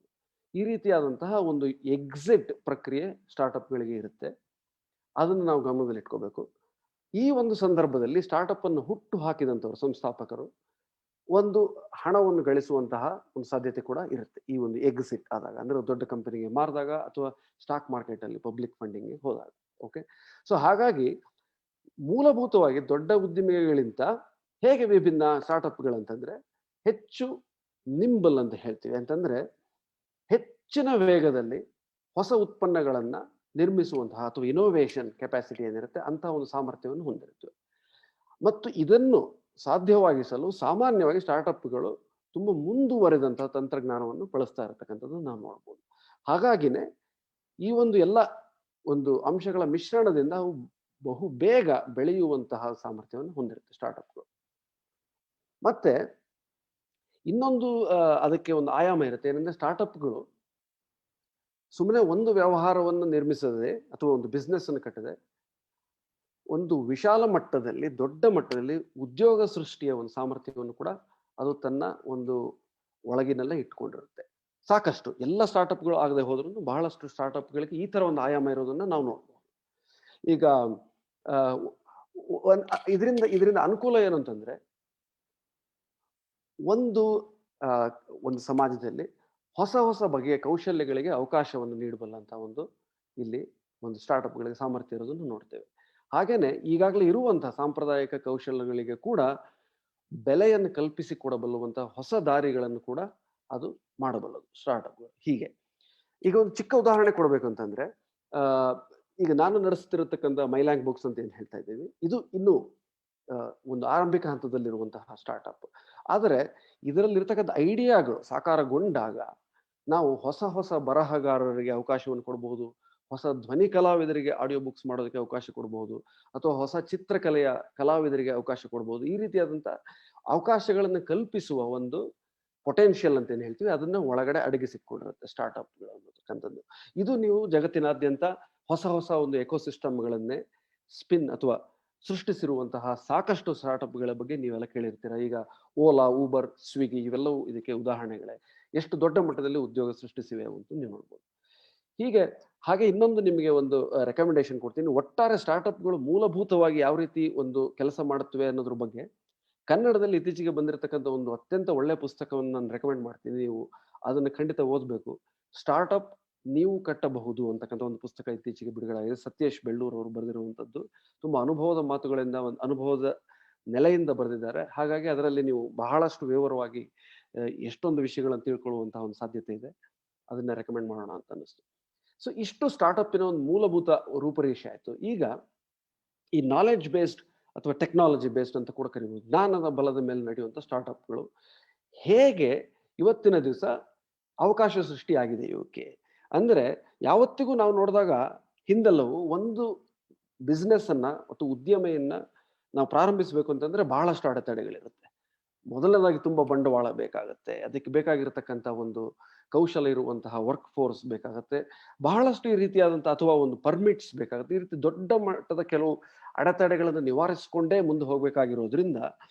ಈ ರೀತಿಯಾದಂತಹ ಒಂದು ಎಕ್ಸಿಟ್ ಪ್ರಕ್ರಿಯೆ ಸ್ಟಾರ್ಟ್ಅಪ್ಗಳಿಗೆ ಇರುತ್ತೆ. ಅದನ್ನು ನಾವು ಗಮನದಲ್ಲಿ ಇಟ್ಕೋಬೇಕು. ಈ ಒಂದು ಸಂದರ್ಭದಲ್ಲಿ ಸ್ಟಾರ್ಟ್ಅಪ್ ಅನ್ನು ಹುಟ್ಟು ಹಾಕಿದಂಥವ್ರು, ಸಂಸ್ಥಾಪಕರು, ಒಂದು ಹಣವನ್ನು ಗಳಿಸುವಂತಹ ಒಂದು ಸಾಧ್ಯತೆ ಕೂಡ ಇರುತ್ತೆ ಈ ಒಂದು ಎಕ್ಸಿಟ್ ಆದಾಗ, ಅಂದ್ರೆ ದೊಡ್ಡ ಕಂಪನಿಗೆ ಮಾರಿದಾಗ ಅಥವಾ ಸ್ಟಾಕ್ ಮಾರ್ಕೆಟ್ ಅಲ್ಲಿ ಪಬ್ಲಿಕ್ ಫಂಡಿಂಗ್ಗೆ ಹೋದಾಗ. ಓಕೆ, ಸೊ ಹಾಗಾಗಿ ಮೂಲಭೂತವಾಗಿ ದೊಡ್ಡ ಉದ್ದಿಮೆಗಳಿಂದ ಹೇಗೆ ವಿಭಿನ್ನ ಸ್ಟಾರ್ಟ್ಅಪ್ಗಳಂತಂದ್ರೆ ಹೆಚ್ಚು ನಿಂಬಲ್ ಅಂತ ಹೇಳ್ತೀವಿ. ಅಂತಂದ್ರೆ ಹೆಚ್ಚಿನ ವೇಗದಲ್ಲಿ ಹೊಸ ಉತ್ಪನ್ನಗಳನ್ನ ನಿರ್ಮಿಸುವಂತಹ ಅಥವಾ ಇನೋವೇಷನ್ ಕೆಪಾಸಿಟಿ ಏನಿರುತ್ತೆ ಅಂತಹ ಒಂದು ಸಾಮರ್ಥ್ಯವನ್ನು ಹೊಂದಿರುತ್ತವೆ. ಮತ್ತು ಇದನ್ನು ಸಾಧ್ಯವಾಗಿಸಲು ಸಾಮಾನ್ಯವಾಗಿ ಸ್ಟಾರ್ಟ್ಅಪ್ಗಳು ತುಂಬಾ ಮುಂದುವರೆದಂತಹ ತಂತ್ರಜ್ಞಾನವನ್ನು ಬಳಸ್ತಾ ಇರತಕ್ಕಂಥದ್ದು ನಾವು ನೋಡ್ಬೋದು. ಹಾಗಾಗಿನೇ ಈ ಒಂದು ಎಲ್ಲ ಒಂದು ಅಂಶಗಳ ಮಿಶ್ರಣದಿಂದ ಅವು ಬಹು ಬೇಗ ಬೆಳೆಯುವಂತಹ ಸಾಮರ್ಥ್ಯವನ್ನು ಹೊಂದಿರುತ್ತೆ ಸ್ಟಾರ್ಟ್ಅಪ್ಗಳು. ಮತ್ತೆ ಇನ್ನೊಂದು ಅದಕ್ಕೆ ಒಂದು ಆಯಾಮ ಇರುತ್ತೆ. ಏನಂದ್ರೆ ಸ್ಟಾರ್ಟ್ಅಪ್ಗಳು ಸುಮ್ಮನೆ ಒಂದು ವ್ಯವಹಾರವನ್ನು ನಿರ್ಮಿಸದೆ ಅಥವಾ ಒಂದು ಬಿಸ್ನೆಸ್ ಅನ್ನು ಕಟ್ಟದೆ ಒಂದು ವಿಶಾಲ ಮಟ್ಟದಲ್ಲಿ, ದೊಡ್ಡ ಮಟ್ಟದಲ್ಲಿ ಉದ್ಯೋಗ ಸೃಷ್ಟಿಯ ಒಂದು ಸಾಮರ್ಥ್ಯವನ್ನು ಕೂಡ ಅದು ತನ್ನ ಒಂದು ಒಳಗಿನಲ್ಲೇ ಇಟ್ಕೊಂಡಿರುತ್ತೆ. ಸಾಕಷ್ಟು ಎಲ್ಲ ಸ್ಟಾರ್ಟ್ಅಪ್ಗಳು ಆಗದೆ ಹೋದ್ರೂ ಬಹಳಷ್ಟು ಸ್ಟಾರ್ಟ್ಅಪ್ಗಳಿಗೆ ಈ ತರ ಒಂದು ಆಯಾಮ ಇರೋದನ್ನ ನಾವು ನೋಡ್ಬೋದು. ಈಗ ಇದರಿಂದ ಅನುಕೂಲ ಏನು ಅಂತಂದ್ರೆ, ಒಂದು ಸಮಾಜದಲ್ಲಿ ಹೊಸ ಹೊಸ ಬಗೆಯ ಕೌಶಲ್ಯಗಳಿಗೆ ಅವಕಾಶವನ್ನು ನೀಡಬಲ್ಲಂತ ಇಲ್ಲಿ ಒಂದು ಸ್ಟಾರ್ಟ್ಅಪ್ಗಳಿಗೆ ಸಾಮರ್ಥ್ಯ ಇರೋದನ್ನು ನೋಡ್ತೇವೆ. ಹಾಗೇನೆ ಈಗಾಗಲೇ ಇರುವಂತಹ ಸಾಂಪ್ರದಾಯಿಕ ಕೌಶಲ್ಯಗಳಿಗೆ ಕೂಡ ಬೆಲೆಯನ್ನು ಕಲ್ಪಿಸಿ ಕೊಡಬಲ್ಲುವಂತಹ ಹೊಸ ದಾರಿಗಳನ್ನು ಕೂಡ ಅದು ಮಾಡಬಲ್ಲದು ಸ್ಟಾರ್ಟ್ಅಪ್ಗಳು. ಹೀಗೆ ಈಗ ಒಂದು ಚಿಕ್ಕ ಉದಾಹರಣೆ ಕೊಡ್ಬೇಕು ಅಂತಂದ್ರೆ, ಈಗ ನಾನು ನಡೆಸ್ತಿರತಕ್ಕಂಥ ಮೈಲ್ಯಾಂಗ್ ಬುಕ್ಸ್ ಅಂತ ಏನ್ ಹೇಳ್ತಾ ಇದ್ದೀವಿ, ಇದು ಇನ್ನೂ ಒಂದು ಆರಂಭಿಕ ಹಂತದಲ್ಲಿರುವಂತಹ ಸ್ಟಾರ್ಟ್ಅಪ್. ಆದರೆ ಇದರಲ್ಲಿರ್ತಕ್ಕಂಥ ಐಡಿಯಾಗಳು ಸಾಕಾರಗೊಂಡಾಗ ನಾವು ಹೊಸ ಹೊಸ ಬರಹಗಾರರಿಗೆ ಅವಕಾಶವನ್ನು ಕೊಡಬಹುದು, ಹೊಸ ಧ್ವನಿ ಕಲಾವಿದರಿಗೆ ಆಡಿಯೋ ಬುಕ್ಸ್ ಮಾಡೋದಕ್ಕೆ ಅವಕಾಶ ಕೊಡಬಹುದು, ಅಥವಾ ಹೊಸ ಚಿತ್ರಕಲೆಯ ಕಲಾವಿದರಿಗೆ ಅವಕಾಶ ಕೊಡಬಹುದು. ಈ ರೀತಿಯಾದಂಥ ಅವಕಾಶಗಳನ್ನು ಕಲ್ಪಿಸುವ ಒಂದು ಪೊಟೆನ್ಷಿಯಲ್ ಅಂತ ಏನ್ ಹೇಳ್ತೀವಿ ಅದನ್ನ ಒಳಗಡೆ ಅಡಗಿಸಿಕೊಂಡಿರುತ್ತೆ ಸ್ಟಾರ್ಟ್ಅಪ್ಗಳು ಅನ್ನತಕ್ಕಂಥದ್ದು. ಇದು ನೀವು ಜಗತ್ತಿನಾದ್ಯಂತ ಹೊಸ ಹೊಸ ಒಂದು ಎಕೋಸಿಸ್ಟಮ್ಗಳನ್ನೇ ಸ್ಪಿನ್ ಅಥವಾ ಸೃಷ್ಟಿಸಿರುವಂತಹ ಸಾಕಷ್ಟು ಸ್ಟಾರ್ಟ್ಅಪ್ಗಳ ಬಗ್ಗೆ ನೀವೆಲ್ಲ ಕೇಳಿರ್ತೀರ. ಈಗ ಓಲಾ, ಊಬರ್, ಸ್ವಿಗ್ಗಿ ಇವೆಲ್ಲವೂ ಇದಕ್ಕೆ ಉದಾಹರಣೆಗಳೇ. ಎಷ್ಟು ದೊಡ್ಡ ಮಟ್ಟದಲ್ಲಿ ಉದ್ಯೋಗ ಸೃಷ್ಟಿಸಿವೆ ಅಂತ ನೀವು ನೋಡ್ಬೋದು. ಹಾಗೆ ಇನ್ನೊಂದು ನಿಮಗೆ ಒಂದು ರೆಕಮೆಂಡೇಶನ್ ಕೊಡ್ತೀನಿ. ಒಟ್ಟಾರೆ ಸ್ಟಾರ್ಟ್ಅಪ್ಗಳು ಮೂಲಭೂತವಾಗಿ ಯಾವ ರೀತಿ ಒಂದು ಕೆಲಸ ಮಾಡುತ್ತವೆ ಅನ್ನೋದ್ರ ಬಗ್ಗೆ ಕನ್ನಡದಲ್ಲಿ ಇತ್ತೀಚೆಗೆ ಬಂದಿರತಕ್ಕಂಥ ಒಂದು ಅತ್ಯಂತ ಒಳ್ಳೆಯ ಪುಸ್ತಕವನ್ನು ನಾನು ರೆಕಮೆಂಡ್ ಮಾಡ್ತೀನಿ. ನೀವು ಅದನ್ನು ಖಂಡಿತ ಓದಬೇಕು. ಸ್ಟಾರ್ಟ್ಅಪ್ ನೀವು ಕಟ್ಟಬಹುದು ಅಂತಕ್ಕಂಥ ಒಂದು ಪುಸ್ತಕ ಇತ್ತೀಚೆಗೆ ಬಿಡುಗಡೆಯಾಗಿದೆ. ಸತ್ಯೇಶ್ ಬೆಳ್ಳೂರ್ ಅವರು ಬರೆದಿರುವಂಥದ್ದು. ತುಂಬಾ ಅನುಭವದ ಮಾತುಗಳಿಂದ, ಒಂದು ಅನುಭವದ ನೆಲೆಯಿಂದ ಬರೆದಿದ್ದಾರೆ. ಹಾಗಾಗಿ ಅದರಲ್ಲಿ ನೀವು ಬಹಳಷ್ಟು ವಿವರವಾಗಿ ಎಷ್ಟೊಂದು ವಿಷಯಗಳನ್ನು ತಿಳ್ಕೊಳ್ಳುವಂತಹ ಒಂದು ಸಾಧ್ಯತೆ ಇದೆ. ಅದನ್ನ ರೆಕಮೆಂಡ್ ಮಾಡೋಣ ಅಂತ ಅನ್ನಿಸ್ತು. ಸೊ ಇಷ್ಟು ಸ್ಟಾರ್ಟ್ಅಪ್ಪಿನ ಒಂದು ಮೂಲಭೂತ ರೂಪರೇಷೆ ಆಯಿತು. ಈಗ ಈ ನಾಲೆಡ್ಜ್ ಬೇಸ್ಡ್ ಅಥವಾ ಟೆಕ್ನಾಲಜಿ ಬೇಸ್ಡ್ ಅಂತ ಕೂಡ ಕರಿಬಹುದು, ಜ್ಞಾನದ ಬಲದ ಮೇಲೆ ನಡೆಯುವಂಥ ಸ್ಟಾರ್ಟ್ಅಪ್ಗಳು ಹೇಗೆ ಇವತ್ತಿನ ದಿವಸ ಅವಕಾಶ ಸೃಷ್ಟಿಯಾಗಿದೆ ಇವಕ್ಕೆ ಅಂದ್ರೆ, ಯಾವತ್ತಿಗೂ ನಾವು ನೋಡಿದಾಗ ಹಿಂದೆಲ್ಲವೂ ಒಂದು ಬಿಸ್ನೆಸ್ ಅನ್ನ ಅಥವಾ ಉದ್ಯಮೆಯನ್ನ ನಾವು ಪ್ರಾರಂಭಿಸಬೇಕು ಅಂತಂದ್ರೆ ಬಹಳಷ್ಟು ಅಡೆತಡೆಗಳಿರುತ್ತೆ. ಮೊದಲನೇದಾಗಿ ತುಂಬಾ ಬಂಡವಾಳ ಬೇಕಾಗುತ್ತೆ, ಅದಕ್ಕೆ ಬೇಕಾಗಿರತಕ್ಕಂಥ ಒಂದು ಕೌಶಲ ಇರುವಂತಹ ವರ್ಕ್ ಫೋರ್ಸ್ ಬೇಕಾಗತ್ತೆ, ಬಹಳಷ್ಟು ಈ ರೀತಿಯಾದಂತಹ ಅಥವಾ ಒಂದು ಪರ್ಮಿಟ್ಸ್ ಬೇಕಾಗುತ್ತೆ. ಈ ರೀತಿ ದೊಡ್ಡ ಮಟ್ಟದ ಕೆಲವು ಅಡೆತಡೆಗಳನ್ನು ನಿವಾರಿಸಿಕೊಂಡೇ ಮುಂದೆ ಹೋಗ್ಬೇಕಾಗಿರೋದ್ರಿಂದ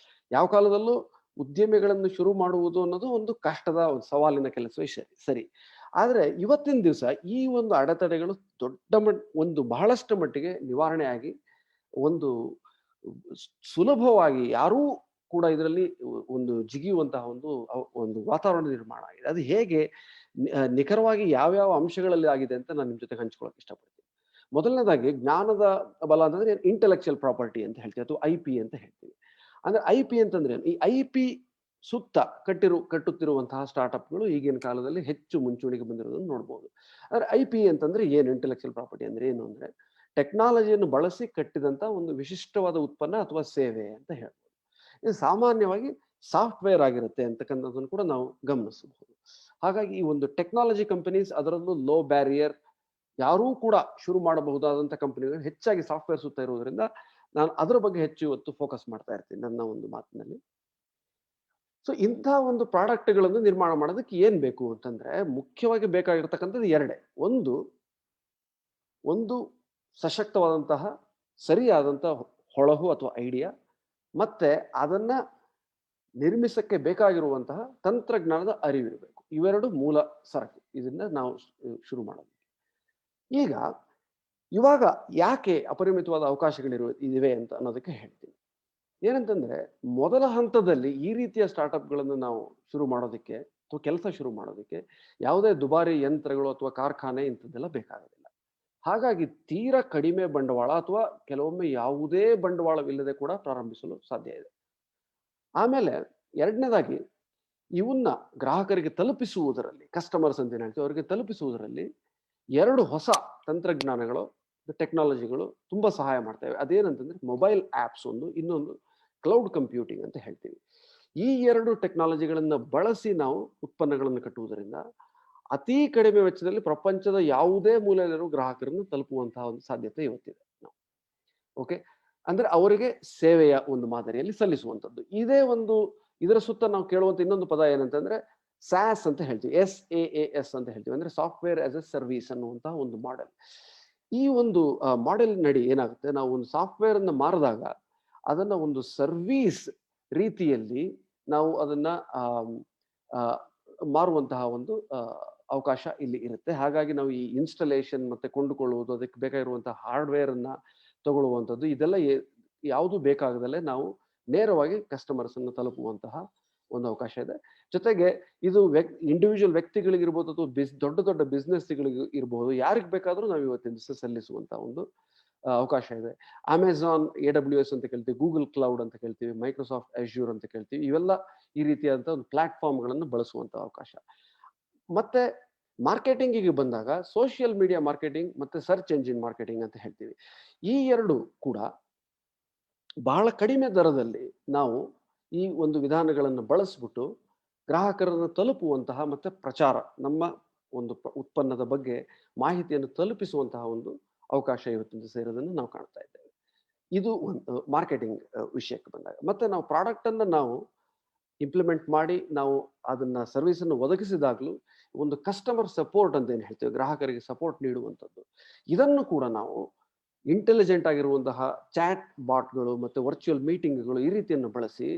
ಯಾವ ಕಾಲದಲ್ಲೂ ಉದ್ಯಮಿಗಳನ್ನು ಶುರು ಮಾಡುವುದು ಅನ್ನೋದು ಒಂದು ಕಷ್ಟದ ಒಂದು ಸವಾಲಿನ ಕೆಲಸವೇ ಸರಿ. ಆದ್ರೆ ಇವತ್ತಿನ ದಿವಸ ಈ ಒಂದು ಅಡೆತಡೆಗಳು ಒಂದು ಬಹಳಷ್ಟು ಮಟ್ಟಿಗೆ ನಿವಾರಣೆ ಆಗಿ ಒಂದು ಸುಲಭವಾಗಿ ಯಾರೂ ಕೂಡ ಇದರಲ್ಲಿ ಒಂದು ಜಿಗಿಯುವಂತಹ ಒಂದು ವಾತಾವರಣ ನಿರ್ಮಾಣ ಆಗಿದೆ. ಅದು ಹೇಗೆ ನಿಖರವಾಗಿ ಯಾವ್ಯಾವ ಅಂಶಗಳಲ್ಲಿ ಆಗಿದೆ ಅಂತ ನಾನು ನಿಮ್ ಜೊತೆ ಹಂಚ್ಕೊಳಕ್ ಇಷ್ಟಪಡ್ತೀನಿ. ಮೊದಲನೇದಾಗಿ ಜ್ಞಾನದ ಬಲ ಅಂತಂದ್ರೆ ಇಂಟೆಲೆಕ್ಚುಯಲ್ ಪ್ರಾಪರ್ಟಿ ಅಂತ ಹೇಳ್ತೀವಿ, ಅಥವಾ IP ಅಂತ ಹೇಳ್ತೀವಿ. ಅಂದ್ರೆ IP ಅಂತಂದ್ರೆ ಈ IP ಸುತ್ತ ಕಟ್ಟುತ್ತಿರುವಂತಹ ಸ್ಟಾರ್ಟ್ಅಪ್ಗಳು ಈಗಿನ ಕಾಲದಲ್ಲಿ ಹೆಚ್ಚು ಮುಂಚೂಣಿಗೆ ಬಂದಿರೋದನ್ನು ನೋಡ್ಬೋದು. ಆದ್ರೆ IP ಅಂತಂದ್ರೆ ಏನು, ಇಂಟೆಲೆಕ್ಚುಯಲ್ ಪ್ರಾಪರ್ಟಿ ಅಂದ್ರೆ ಏನು ಅಂದ್ರೆ ಟೆಕ್ನಾಲಜಿಯನ್ನು ಬಳಸಿ ಕಟ್ಟಿದಂತ ಒಂದು ವಿಶಿಷ್ಟವಾದ ಉತ್ಪನ್ನ ಅಥವಾ ಸೇವೆ ಅಂತ ಹೇಳ್ಬೋದು. ಇದು ಸಾಮಾನ್ಯವಾಗಿ ಸಾಫ್ಟ್ವೇರ್ ಆಗಿರುತ್ತೆ ಅಂತಕ್ಕಂಥದ್ದನ್ನು ಕೂಡ ನಾವು ಗಮನಿಸಬಹುದು. ಹಾಗಾಗಿ ಈ ಒಂದು ಟೆಕ್ನಾಲಜಿ ಕಂಪನೀಸ್, ಅದರಲ್ಲೂ ಲೋ ಬ್ಯಾರಿಯರ್, ಯಾರೂ ಕೂಡ ಶುರು ಮಾಡಬಹುದಾದಂಥ ಕಂಪನಿಗಳು ಹೆಚ್ಚಾಗಿ ಸಾಫ್ಟ್ವೇರ್ ಸುತ್ತ ಇರುವುದರಿಂದ ನಾನು ಅದರ ಬಗ್ಗೆ ಹೆಚ್ಚು ಇವತ್ತು ಫೋಕಸ್ ಮಾಡ್ತಾ ಇರ್ತೀನಿ ನನ್ನ ಒಂದು ಮಾತಿನಲ್ಲಿ. ಸೊ ಇಂಥ ಒಂದು ಪ್ರಾಡಕ್ಟ್ಗಳನ್ನು ನಿರ್ಮಾಣ ಮಾಡೋದಕ್ಕೆ ಏನ್ ಬೇಕು ಅಂತಂದ್ರೆ ಮುಖ್ಯವಾಗಿ ಬೇಕಾಗಿರ್ತಕ್ಕಂಥದ್ದು ಎರಡೇ. ಒಂದು ಸಶಕ್ತವಾದಂತಹ ಸರಿಯಾದಂತಹ ಹೊಳಹು ಅಥವಾ ಐಡಿಯಾ, ಮತ್ತೆ ಅದನ್ನ ನಿರ್ಮಿಸಕ್ಕೆ ಬೇಕಾಗಿರುವಂತಹ ತಂತ್ರಜ್ಞಾನದ ಅರಿವಿರಬೇಕು. ಇವೆರಡು ಮೂಲ ಸರಕು. ಇದನ್ನ ನಾವು ಶುರು ಮಾಡೋದು. ಇವಾಗ ಯಾಕೆ ಅಪರಿಮಿತವಾದ ಅವಕಾಶಗಳಿವೆ ಅಂತ ಅನ್ನೋದಕ್ಕೆ ಹೇಳ್ತೀನಿ. ಏನಂತಂದ್ರೆ ಮೊದಲ ಹಂತದಲ್ಲಿ ಈ ರೀತಿಯ ಸ್ಟಾರ್ಟ್ಅಪ್ಗಳನ್ನು ನಾವು ಶುರು ಮಾಡೋದಕ್ಕೆ ಅಥವಾ ಕೆಲಸ ಶುರು ಮಾಡೋದಕ್ಕೆ ಯಾವುದೇ ದುಬಾರಿ ಯಂತ್ರಗಳು ಅಥವಾ ಕಾರ್ಖಾನೆ ಇಂಥದ್ದೆಲ್ಲ ಬೇಕಾಗೋದಿಲ್ಲ. ಹಾಗಾಗಿ ತೀರಾ ಕಡಿಮೆ ಬಂಡವಾಳ ಅಥವಾ ಕೆಲವೊಮ್ಮೆ ಯಾವುದೇ ಬಂಡವಾಳವಿಲ್ಲದೆ ಕೂಡ ಪ್ರಾರಂಭಿಸಲು ಸಾಧ್ಯ ಇದೆ. ಆಮೇಲೆ ಎರಡನೇದಾಗಿ ಇವನ್ನ ಗ್ರಾಹಕರಿಗೆ ತಲುಪಿಸುವುದರಲ್ಲಿ, ಕಸ್ಟಮರ್ಸ್ ಅಂತ ಏನ್ ಹೇಳ್ತೀವಿ ಅವರಿಗೆ ತಲುಪಿಸುವುದರಲ್ಲಿ ಎರಡು ಹೊಸ ತಂತ್ರಜ್ಞಾನಗಳು, ಟೆಕ್ನಾಲಜಿಗಳು ತುಂಬಾ ಸಹಾಯ ಮಾಡ್ತವೆ. ಅದೇನಂತಂದ್ರೆ ಮೊಬೈಲ್ ಆಪ್ಸ್ ಒಂದು, ಇನ್ನೊಂದು ಕ್ಲೌಡ್ ಕಂಪ್ಯೂಟಿಂಗ್ ಅಂತ ಹೇಳ್ತೀವಿ. ಈ ಎರಡು ಟೆಕ್ನಾಲಜಿಗಳನ್ನ ಬಳಸಿ ನಾವು ಉತ್ಪನ್ನಗಳನ್ನು ಕಟ್ಟುವುದರಿಂದ ಅತಿ ಕಡಿಮೆ ವೆಚ್ಚದಲ್ಲಿ ಪ್ರಪಂಚದ ಯಾವುದೇ ಮೂಲೆಯಲ್ಲಿರುವ ಗ್ರಾಹಕರನ್ನು ತಲುಪುವಂತಹ ಒಂದು ಸಾಧ್ಯತೆ ಇವತ್ತಿದೆ. ಓಕೆ, ಅಂದ್ರೆ ಅವರಿಗೆ ಸೇವೆಯ ಒಂದು ಮಾದರಿಯಲ್ಲಿ ಸಲ್ಲಿಸುವಂಥದ್ದು. ಇದರ ಸುತ್ತ ನಾವು ಕೇಳುವಂತ ಇನ್ನೊಂದು ಪದ ಏನಂತಂದ್ರೆ SaaS ಅಂತ ಹೇಳ್ತೀವಿ, SaaS ಅಂತ ಹೇಳ್ತೀವಿ, ಅಂದ್ರೆ ಸಾಫ್ಟ್ವೇರ್ ಆಸ್ ಎ ಸರ್ವಿಸ್ ಅನ್ನುವಂತಹ ಒಂದು ಮಾಡೆಲ್. ಈ ಒಂದು ಮಾಡೆಲ್ ನಡಿ ಏನಾಗುತ್ತೆ, ನಾವು ಒಂದು ಸಾಫ್ಟ್ವೇರ್ ಅನ್ನ ಮಾರಿದಾಗ ಅದನ್ನ ಒಂದು ಸರ್ವಿಸ್ ರೀತಿಯಲ್ಲಿ ನಾವು ಅದನ್ನ ಮಾರುವಂತಹ ಒಂದು ಅವಕಾಶ ಇಲ್ಲಿ ಇರುತ್ತೆ. ಹಾಗಾಗಿ ನಾವು ಈ ಇನ್ಸ್ಟಾಲೇಷನ್ ಮತ್ತೆ ಕೊಂಡುಕೊಳ್ಳುವುದು, ಅದಕ್ಕೆ ಬೇಕಾಗಿರುವಂತಹ ಹಾರ್ಡ್ವೇರ್ ಅನ್ನ ತಗೊಳ್ಳುವಂಥದ್ದು, ಇದೆಲ್ಲ ಯಾವುದು ಬೇಕಾಗದಲ್ಲೇ ನಾವು ನೇರವಾಗಿ ಕಸ್ಟಮರ್ಸ್ ಅನ್ನು ತಲುಪುವಂತಹ ಒಂದು ಅವಕಾಶ ಇದೆ. ಜೊತೆಗೆ ಇದು ಇಂಡಿವಿಜುವಲ್ ವ್ಯಕ್ತಿಗಳಿಗಿರ್ಬೋದು ಅಥವಾ ದೊಡ್ಡ ದೊಡ್ಡ ಬಿಸ್ನೆಸ್ಗಳಿಗೆ ಇರಬಹುದು, ಯಾರಿಗೆ ಬೇಕಾದ್ರೂ ನಾವು ಇವತ್ತಿನ ದಿವಸ ಸಲ್ಲಿಸುವಂತಹ ಒಂದು ಅವಕಾಶ ಇದೆ. ಅಮೆಜಾನ್ AWS ಅಂತ ಕೇಳ್ತೀವಿ, ಗೂಗಲ್ ಕ್ಲೌಡ್ ಅಂತ ಕೇಳ್ತೀವಿ, ಮೈಕ್ರೋಸಾಫ್ಟ್ ಅಶ್ಯೂರ್ ಅಂತ ಕೇಳ್ತೀವಿ. ಇವೆಲ್ಲ ಈ ರೀತಿಯಾದಂಥ ಒಂದು ಪ್ಲಾಟ್ಫಾರ್ಮ್ಗಳನ್ನು ಬಳಸುವಂತ ಅವಕಾಶ. ಮತ್ತೆ ಮಾರ್ಕೆಟಿಂಗಿಗೆ ಬಂದಾಗ ಸೋಷಿಯಲ್ ಮೀಡಿಯಾ ಮಾರ್ಕೆಟಿಂಗ್ ಮತ್ತೆ ಸರ್ಚ್ ಎಂಜಿನ್ ಮಾರ್ಕೆಟಿಂಗ್ ಅಂತ ಹೇಳ್ತೀವಿ. ಈ ಎರಡು ಕೂಡ ಬಹಳ ಕಡಿಮೆ ದರದಲ್ಲಿ ನಾವು ಈ ಒಂದು ವಿಧಾನಗಳನ್ನು ಬಳಸ್ಬಿಟ್ಟು ಗ್ರಾಹಕರನ್ನು ತಲುಪುವಂತಹ ಮತ್ತೆ ಪ್ರಚಾರ, ನಮ್ಮ ಒಂದು ಉತ್ಪನ್ನದ ಬಗ್ಗೆ ಮಾಹಿತಿಯನ್ನು ತಲುಪಿಸುವಂತಹ ಒಂದು ಅವಕಾಶ ಇವತ್ತಿನ ಸೇರೋದನ್ನು ನಾವು ಕಾಣ್ತಾ ಇದ್ದೇವೆ. ಇದು ಒಂದು ಮಾರ್ಕೆಟಿಂಗ್ ವಿಷಯಕ್ಕೆ ಬಂದಾಗ. ಮತ್ತೆ ನಾವು ಪ್ರಾಡಕ್ಟ್ ಅನ್ನ ನಾವು ಇಂಪ್ಲಿಮೆಂಟ್ ಮಾಡಿ ನಾವು ಅದನ್ನ ಸರ್ವಿಸ್ ಅನ್ನು ಒದಗಿಸಿದಾಗ್ಲೂ ಒಂದು ಕಸ್ಟಮರ್ ಸಪೋರ್ಟ್ ಅಂತ ಏನ್ ಹೇಳ್ತೀವಿ, ಗ್ರಾಹಕರಿಗೆ ಸಪೋರ್ಟ್ ನೀಡುವಂಥದ್ದು, ಇದನ್ನು ಕೂಡ ನಾವು ಇಂಟೆಲಿಜೆಂಟ್ ಆಗಿರುವಂತಹ ಚಾಟ್ ಬಾಟ್ಗಳು ಮತ್ತು ವರ್ಚುವಲ್ ಮೀಟಿಂಗ್ಗಳು ಈ ರೀತಿಯನ್ನು ಬಳಸಿ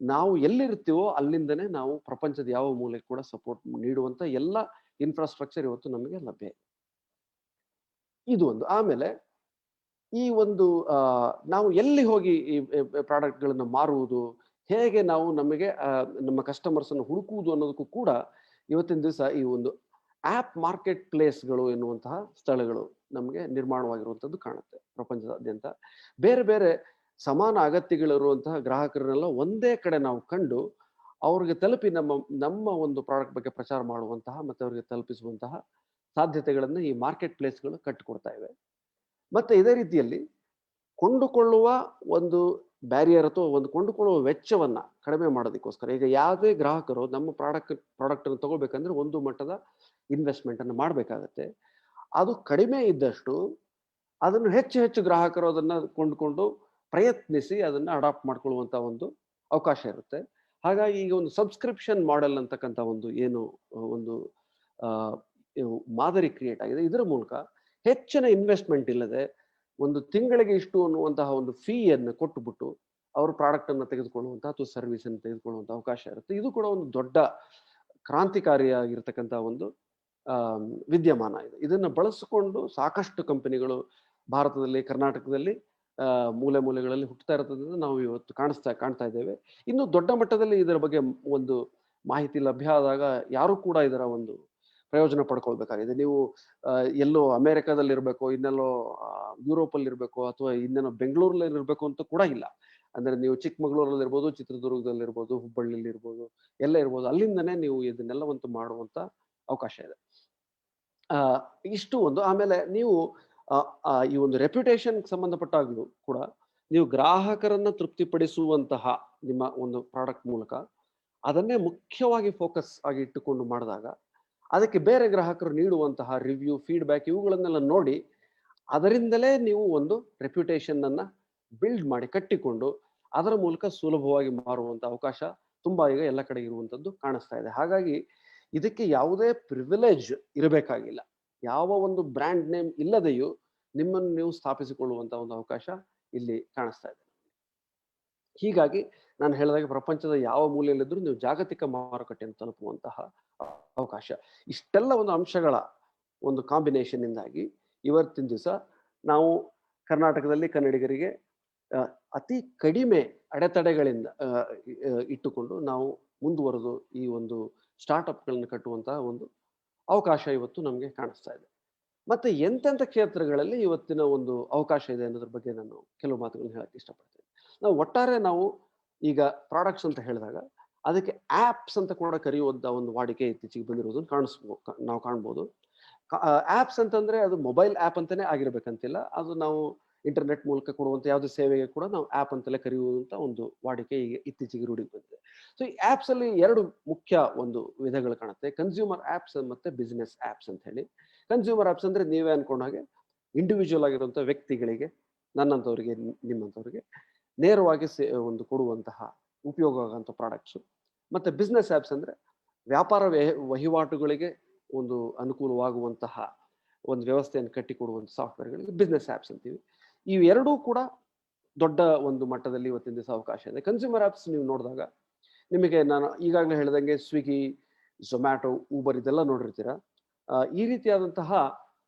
ನಾವು ಎಲ್ಲಿರ್ತೀವೋ ಅಲ್ಲಿಂದನೇ ನಾವು ಪ್ರಪಂಚದ ಯಾವ ಮೂಲೆಗೆ ಕೂಡ ಸಪೋರ್ಟ್ ನೀಡುವಂತ ಎಲ್ಲ ಇನ್ಫ್ರಾಸ್ಟ್ರಕ್ಚರ್ ಇವತ್ತು ನಮಗೆ ಲಭ್ಯ ಇದೆ. ಇದು ಒಂದು. ಆಮೇಲೆ ಈ ಒಂದು ನಾವು ಎಲ್ಲಿ ಹೋಗಿ ಈ ಪ್ರಾಡಕ್ಟ್ಗಳನ್ನು ಮಾರುವುದು, ಹೇಗೆ ನಾವು ನಮಗೆ ನಮ್ಮ ಕಸ್ಟಮರ್ಸ್ ಅನ್ನು ಹುಡುಕುವುದು ಅನ್ನೋದಕ್ಕೂ ಕೂಡ ಇವತ್ತಿನ ದಿವಸ ಈ ಒಂದು ಆ್ಯಪ್ ಮಾರ್ಕೆಟ್ ಪ್ಲೇಸ್ಗಳು ಎನ್ನುವಂತಹ ಸ್ಥಳಗಳು ನಮಗೆ ನಿರ್ಮಾಣವಾಗಿರುವಂಥದ್ದು ಕಾಣುತ್ತೆ ಪ್ರಪಂಚದಾದ್ಯಂತ. ಬೇರೆ ಬೇರೆ ಸಮಾನ ಅಗತ್ಯಗಳಿರುವಂತಹ ಗ್ರಾಹಕರನ್ನೆಲ್ಲ ಒಂದೇ ಕಡೆ ನಾವು ಕಂಡು ಅವ್ರಿಗೆ ತಲುಪಿ ನಮ್ಮ ಒಂದು ಪ್ರಾಡಕ್ಟ್ ಬಗ್ಗೆ ಪ್ರಚಾರ ಮಾಡುವಂತಹ ಮತ್ತು ಅವರಿಗೆ ತಲುಪಿಸುವಂತಹ ಸಾಧ್ಯತೆಗಳನ್ನು ಈ ಮಾರ್ಕೆಟ್ ಪ್ಲೇಸ್ಗಳು ಕಟ್ಟಿಕೊಡ್ತಾ ಇವೆ. ಮತ್ತೆ ಇದೇ ರೀತಿಯಲ್ಲಿ ಕೊಂಡುಕೊಳ್ಳುವ ಒಂದು ಬ್ಯಾರಿಯರ್ ಅಥವಾ ಒಂದು ಕೊಂಡುಕೊಳ್ಳುವ ವೆಚ್ಚವನ್ನ ಕಡಿಮೆ ಮಾಡೋದಕ್ಕೋಸ್ಕರ ಈಗ ಯಾವುದೇ ಗ್ರಾಹಕರು ನಮ್ಮ ಪ್ರಾಡಕ್ಟ್ ಅನ್ನು ತಗೋಬೇಕಂದ್ರೆ ಒಂದು ಮಟ್ಟದ ಇನ್ವೆಸ್ಟ್ಮೆಂಟ್ ಅನ್ನು ಮಾಡಬೇಕಾಗತ್ತೆ. ಅದು ಕಡಿಮೆ ಇದ್ದಷ್ಟು ಅದನ್ನು ಹೆಚ್ಚು ಹೆಚ್ಚು ಗ್ರಾಹಕರು ಅದನ್ನ ಕೊಂಡುಕೊಂಡು ಪ್ರಯತ್ನಿಸಿ ಅದನ್ನ ಅಡಾಪ್ಟ್ ಮಾಡ್ಕೊಳ್ಳುವಂತ ಒಂದು ಅವಕಾಶ ಇರುತ್ತೆ. ಹಾಗಾಗಿ ಈಗ ಒಂದು ಸಬ್ಸ್ಕ್ರಿಪ್ಷನ್ ಮಾಡೆಲ್ ಅಂತಕ್ಕಂಥ ಒಂದು ಏನು ಒಂದು ಮಾದರಿ ಕ್ರಿಯೇಟ್ ಆಗಿದೆ. ಇದರ ಮೂಲಕ ಹೆಚ್ಚಿನ ಇನ್ವೆಸ್ಟ್ಮೆಂಟ್ ಇಲ್ಲದೆ ಒಂದು ತಿಂಗಳಿಗೆ ಇಷ್ಟು ಅನ್ನುವಂತಹ ಒಂದು ಫೀಯನ್ನು ಕೊಟ್ಟುಬಿಟ್ಟು ಅವರು ಪ್ರಾಡಕ್ಟ್ ಅನ್ನು ತೆಗೆದುಕೊಳ್ಳುವಂತಹ ಅಥವಾ ಸರ್ವಿಸ್ ಅನ್ನು ತೆಗೆದುಕೊಳ್ಳುವಂತ ಅವಕಾಶ ಇರುತ್ತೆ. ಇದು ಕೂಡ ಒಂದು ದೊಡ್ಡ ಕ್ರಾಂತಿಕಾರಿಯಾಗಿರ್ತಕ್ಕಂಥ ಒಂದು ವಿದ್ಯಮಾನ ಇದೆ. ಇದನ್ನು ಬಳಸಿಕೊಂಡು ಸಾಕಷ್ಟು ಕಂಪನಿಗಳು ಭಾರತದಲ್ಲಿ, ಕರ್ನಾಟಕದಲ್ಲಿ ಮೂಲೆ ಮೂಲೆಗಳಲ್ಲಿ ಹುಟ್ಟುತ್ತಾ ಇರೋದ್ರಿಂದ ನಾವು ಇವತ್ತು ಕಾಣ್ತಾ ಇದ್ದೇವೆ. ಇನ್ನು ದೊಡ್ಡ ಮಟ್ಟದಲ್ಲಿ ಇದರ ಬಗ್ಗೆ ಒಂದು ಮಾಹಿತಿ ಲಭ್ಯ ಆದಾಗ ಯಾರು ಕೂಡ ಇದರ ಒಂದು ಪ್ರಯೋಜನ ಪಡ್ಕೊಳ್ಬೇಕಾಗಿದೆ. ನೀವು ಎಲ್ಲೋ ಅಮೆರಿಕಾದಲ್ಲಿ ಇರಬೇಕು, ಇನ್ನೆಲ್ಲೋ ಯುರೋಪಲ್ಲಿ ಇರಬೇಕು, ಅಥವಾ ಇನ್ನೇನೋ ಬೆಂಗಳೂರಲ್ಲಿ ಇರಬೇಕು ಅಂತ ಕೂಡ ಇಲ್ಲ. ಅಂದ್ರೆ ನೀವು ಚಿಕ್ಕಮಗಳೂರಲ್ಲಿ ಇರ್ಬೋದು, ಚಿತ್ರದುರ್ಗದಲ್ಲಿ ಇರ್ಬೋದು, ಹುಬ್ಬಳ್ಳಿಯಲ್ಲಿ ಇರ್ಬೋದು, ಎಲ್ಲ ಇರ್ಬೋದು. ಅಲ್ಲಿಂದನೇ ನೀವು ಇದನ್ನೆಲ್ಲವಂತೂ ಮಾಡುವಂತ ಅವಕಾಶ ಇದೆ. ಇಷ್ಟು ಒಂದು. ಆಮೇಲೆ ನೀವು ಈ ಒಂದು ರೆಪ್ಯುಟೇಷನ್ ಸಂಬಂಧಪಟ್ಟಾಗಲೂ ಕೂಡ ನೀವು ಗ್ರಾಹಕರನ್ನ ತೃಪ್ತಿಪಡಿಸುವಂತಹ ನಿಮ್ಮ ಒಂದು ಪ್ರಾಡಕ್ಟ್ ಮೂಲಕ ಅದನ್ನೇ ಮುಖ್ಯವಾಗಿ ಫೋಕಸ್ ಆಗಿ ಇಟ್ಟುಕೊಂಡು ಮಾಡಿದಾಗ ಅದಕ್ಕೆ ಬೇರೆ ಗ್ರಾಹಕರು ನೀಡುವಂತಹ ರಿವ್ಯೂ, ಫೀಡ್ಬ್ಯಾಕ್ ಇವುಗಳನ್ನೆಲ್ಲ ನೋಡಿ ಅದರಿಂದಲೇ ನೀವು ಒಂದು ರೆಪ್ಯುಟೇಷನ್ ಅನ್ನ ಬಿಲ್ಡ್ ಮಾಡಿ ಕಟ್ಟಿಕೊಂಡು ಅದರ ಮೂಲಕ ಸುಲಭವಾಗಿ ಮಾರುವಂತ ಅವಕಾಶ ತುಂಬಾ ಈಗ ಎಲ್ಲ ಕಡೆ ಇರುವಂತದ್ದು ಕಾಣಿಸ್ತಾ ಇದೆ. ಹಾಗಾಗಿ ಇದಕ್ಕೆ ಯಾವುದೇ ಪ್ರಿವಿಲೇಜ್ ಇರಬೇಕಾಗಿಲ್ಲ. ಯಾವ ಒಂದು ಬ್ರ್ಯಾಂಡ್ ನೇಮ್ ಇಲ್ಲದೆಯೂ ನಿಮ್ಮನ್ನು ನೀವು ಸ್ಥಾಪಿಸಿಕೊಳ್ಳುವಂತ ಒಂದು ಅವಕಾಶ ಇಲ್ಲಿ ಕಾಣಿಸ್ತಾ ಇದೆ. ಹೀಗಾಗಿ ನಾನು ಹೇಳಿದಾಗ ಪ್ರಪಂಚದ ಯಾವ ಮೂಲೆಯಲ್ಲಿದ್ರೂ ನೀವು ಜಾಗತಿಕ ಮಾರುಕಟ್ಟೆಯನ್ನು ತಲುಪುವಂತಹ ಅವಕಾಶ. ಇಷ್ಟೆಲ್ಲ ಒಂದು ಅಂಶಗಳ ಒಂದು ಕಾಂಬಿನೇಷನ್ ಇಂದಾಗಿ ಇವತ್ತಿನ ದಿವಸ ನಾವು ಕರ್ನಾಟಕದಲ್ಲಿ ಕನ್ನಡಿಗರಿಗೆ ಅತಿ ಕಡಿಮೆ ಅಡೆತಡೆಗಳಿಂದ ಇಟ್ಟುಕೊಂಡು ನಾವು ಮುಂದುವರೆದು ಈ ಒಂದು ಸ್ಟಾರ್ಟ್ಅಪ್ಗಳನ್ನು ಕಟ್ಟುವಂತಹ ಒಂದು ಅವಕಾಶ ಇವತ್ತು ನಮಗೆ ಕಾಣಿಸ್ತಾ ಇದೆ. ಮತ್ತೆ ಎಂತೆಂಥ ಕ್ಷೇತ್ರಗಳಲ್ಲಿ ಇವತ್ತಿನ ಒಂದು ಅವಕಾಶ ಇದೆ ಅನ್ನೋದ್ರ ಬಗ್ಗೆ ನಾನು ಕೆಲವು ಮಾತುಗಳನ್ನು ಹೇಳಕ್ಕೆ ಇಷ್ಟಪಡ್ತೇನೆ. ಒಟ್ಟಾರೆ ನಾವು ಈಗ ಪ್ರಾಡಕ್ಟ್ಸ್ ಅಂತ ಹೇಳಿದಾಗ ಅದಕ್ಕೆ ಆ್ಯಪ್ಸ್ ಅಂತ ಕೂಡ ಕರೆಯುವಂಥ ಒಂದು ವಾಡಿಕೆ ಇತ್ತೀಚೆಗೆ ಬಂದಿರೋದನ್ನು ನಾವು ಕಾಣ್ಬೋದು. ಆ್ಯಪ್ಸ್ ಅಂತಂದ್ರೆ ಅದು ಮೊಬೈಲ್ ಆ್ಯಪ್ ಅಂತಾನೆ ಆಗಿರ್ಬೇಕಂತಿಲ್ಲ. ಅದು ನಾವು ಇಂಟರ್ನೆಟ್ ಮೂಲಕ ಕೊಡುವಂಥ ಯಾವುದೇ ಸೇವೆಗೆ ಕೂಡ ನಾವು ಆ್ಯಪ್ ಅಂತಲೇ ಕರೆಯುವಂಥ ಒಂದು ವಾಡಿಕೆ ಈಗ ಇತ್ತೀಚೆಗೆ ರೂಢಿಗೆ ಬಂದಿದೆ. ಸೊ ಈ ಆ್ಯಪ್ಸ್ ಅಲ್ಲಿ ಎರಡು ಮುಖ್ಯ ಒಂದು ವಿಧಗಳು ಕಾಣುತ್ತೆ. ಕನ್ಸ್ಯೂಮರ್ ಆ್ಯಪ್ಸ್ ಮತ್ತೆ ಬಿಸ್ನೆಸ್ ಆ್ಯಪ್ಸ್ ಅಂತ ಹೇಳಿ. ಕನ್ಸ್ಯೂಮರ್ ಆ್ಯಪ್ಸ್ ಅಂದ್ರೆ ನೀವೇ ಅನ್ಕೊಂಡ ಹಾಗೆ ಇಂಡಿವಿಜುವಲ್ ಆಗಿರುವಂಥ ವ್ಯಕ್ತಿಗಳಿಗೆ, ನನ್ನಂಥವ್ರಿಗೆ, ನಿಮ್ಮಂಥವ್ರಿಗೆ ನೇರವಾಗಿ ಒಂದು ಕೊಡುವಂತಹ ಉಪಯೋಗ ಆಗುವಂಥ ಪ್ರಾಡಕ್ಟ್ಸು. ಮತ್ತೆ ಬಿಸ್ನೆಸ್ ಆ್ಯಪ್ಸ್ ಅಂದ್ರೆ ವ್ಯಾಪಾರ ವಹಿವಾಟುಗಳಿಗೆ ಒಂದು ಅನುಕೂಲವಾಗುವಂತಹ ಒಂದು ವ್ಯವಸ್ಥೆಯನ್ನು ಕಟ್ಟಿಕೊಡುವಂಥ ಸಾಫ್ಟ್ವೇರ್ಗಳಿಗೆ ಬಿಸ್ನೆಸ್ ಆ್ಯಪ್ಸ್ ಅಂತೀವಿ. ಇವೆರಡೂ ಕೂಡ ದೊಡ್ಡ ಒಂದು ಮಟ್ಟದಲ್ಲಿ ಇವತ್ತಿನ ದಿವಸ ಅವಕಾಶ ಇದೆ. ಕನ್ಸ್ಯೂಮರ್ ಆ್ಯಪ್ಸ್ ನೀವು ನೋಡಿದಾಗ ನಿಮಗೆ ನಾನು ಈಗಾಗಲೇ ಹೇಳಿದಂಗೆ ಸ್ವಿಗ್ಗಿ, ಝೊಮ್ಯಾಟೊ, ಊಬರ್ ಇದೆಲ್ಲ ನೋಡಿರ್ತೀರ. ಈ ರೀತಿಯಾದಂತಹ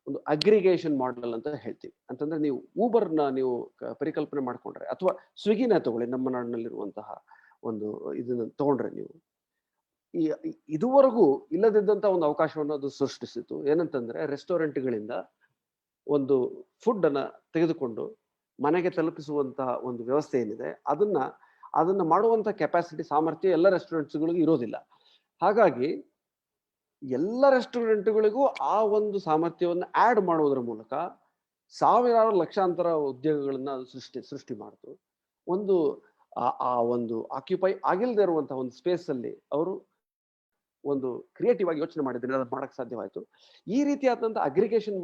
ಒಂದು ಅಗ್ರಿಗೇಷನ್ ಮಾಡೆಲ್ ಅಂತ ಹೇಳ್ತೀವಿ. ಅಂತಂದ್ರೆ ನೀವು ಊಬರ್ನ ನೀವು ಪರಿಕಲ್ಪನೆ ಮಾಡ್ಕೊಂಡ್ರೆ ಅಥವಾ ಸ್ವಿಗ್ಗಿನ ತಗೊಳ್ಳಿ, ನಮ್ಮ ನಾಡಿನಲ್ಲಿರುವಂತಹ ಒಂದು ಇದನ್ನ ತಗೊಂಡ್ರೆ ನೀವು ಇದುವರೆಗೂ ಇಲ್ಲದಿದ್ದಂತ ಒಂದು ಅವಕಾಶವನ್ನು ಅದು ಸೃಷ್ಟಿಸಿತು. ಏನಂತಂದ್ರೆ ರೆಸ್ಟೋರೆಂಟ್ಗಳಿಂದ ಒಂದು ಫುಡ್ ಅನ್ನ ತೆಗೆದುಕೊಂಡು ಮನೆಗೆ ತಲುಪಿಸುವಂತಹ ಒಂದು ವ್ಯವಸ್ಥೆ ಏನಿದೆ ಅದನ್ನ ಮಾಡುವಂತ ಕೆಪಾಸಿಟಿ, ಸಾಮರ್ಥ್ಯ ಎಲ್ಲ ರೆಸ್ಟೋರೆಂಟ್ಸ್ಗಳಿಗೂ ಇರೋದಿಲ್ಲ. ಹಾಗಾಗಿ ಎಲ್ಲ ರೆಸ್ಟೋರೆಂಟ್ಗಳಿಗೂ ಆ ಒಂದು ಸಾಮರ್ಥ್ಯವನ್ನು ಆಡ್ ಮಾಡುವುದರ ಮೂಲಕ ಸಾವಿರಾರು ಲಕ್ಷಾಂತರ ಉದ್ಯೋಗಗಳನ್ನ ಅದು ಸೃಷ್ಟಿ ಮಾಡ್ತು. ಒಂದು ಆ ಒಂದು ಆಕ್ಯುಪೈ ಆಗಿಲ್ಲದೆ ಇರುವಂತಹ ಒಂದು ಸ್ಪೇಸ್ ಅಲ್ಲಿ ಅವರು ಒಂದು ಕ್ರಿಯೇಟಿವ್ ಆಗಿ ಯೋಚನೆ ಮಾಡಿದ್ರೆ ಅದು ಮಾಡಕ್ ಸಾಧ್ಯವಾಯಿತು. ಈ ರೀತಿಯಾದಂತಹ ಅಗ್ರಿಗೇಷನ್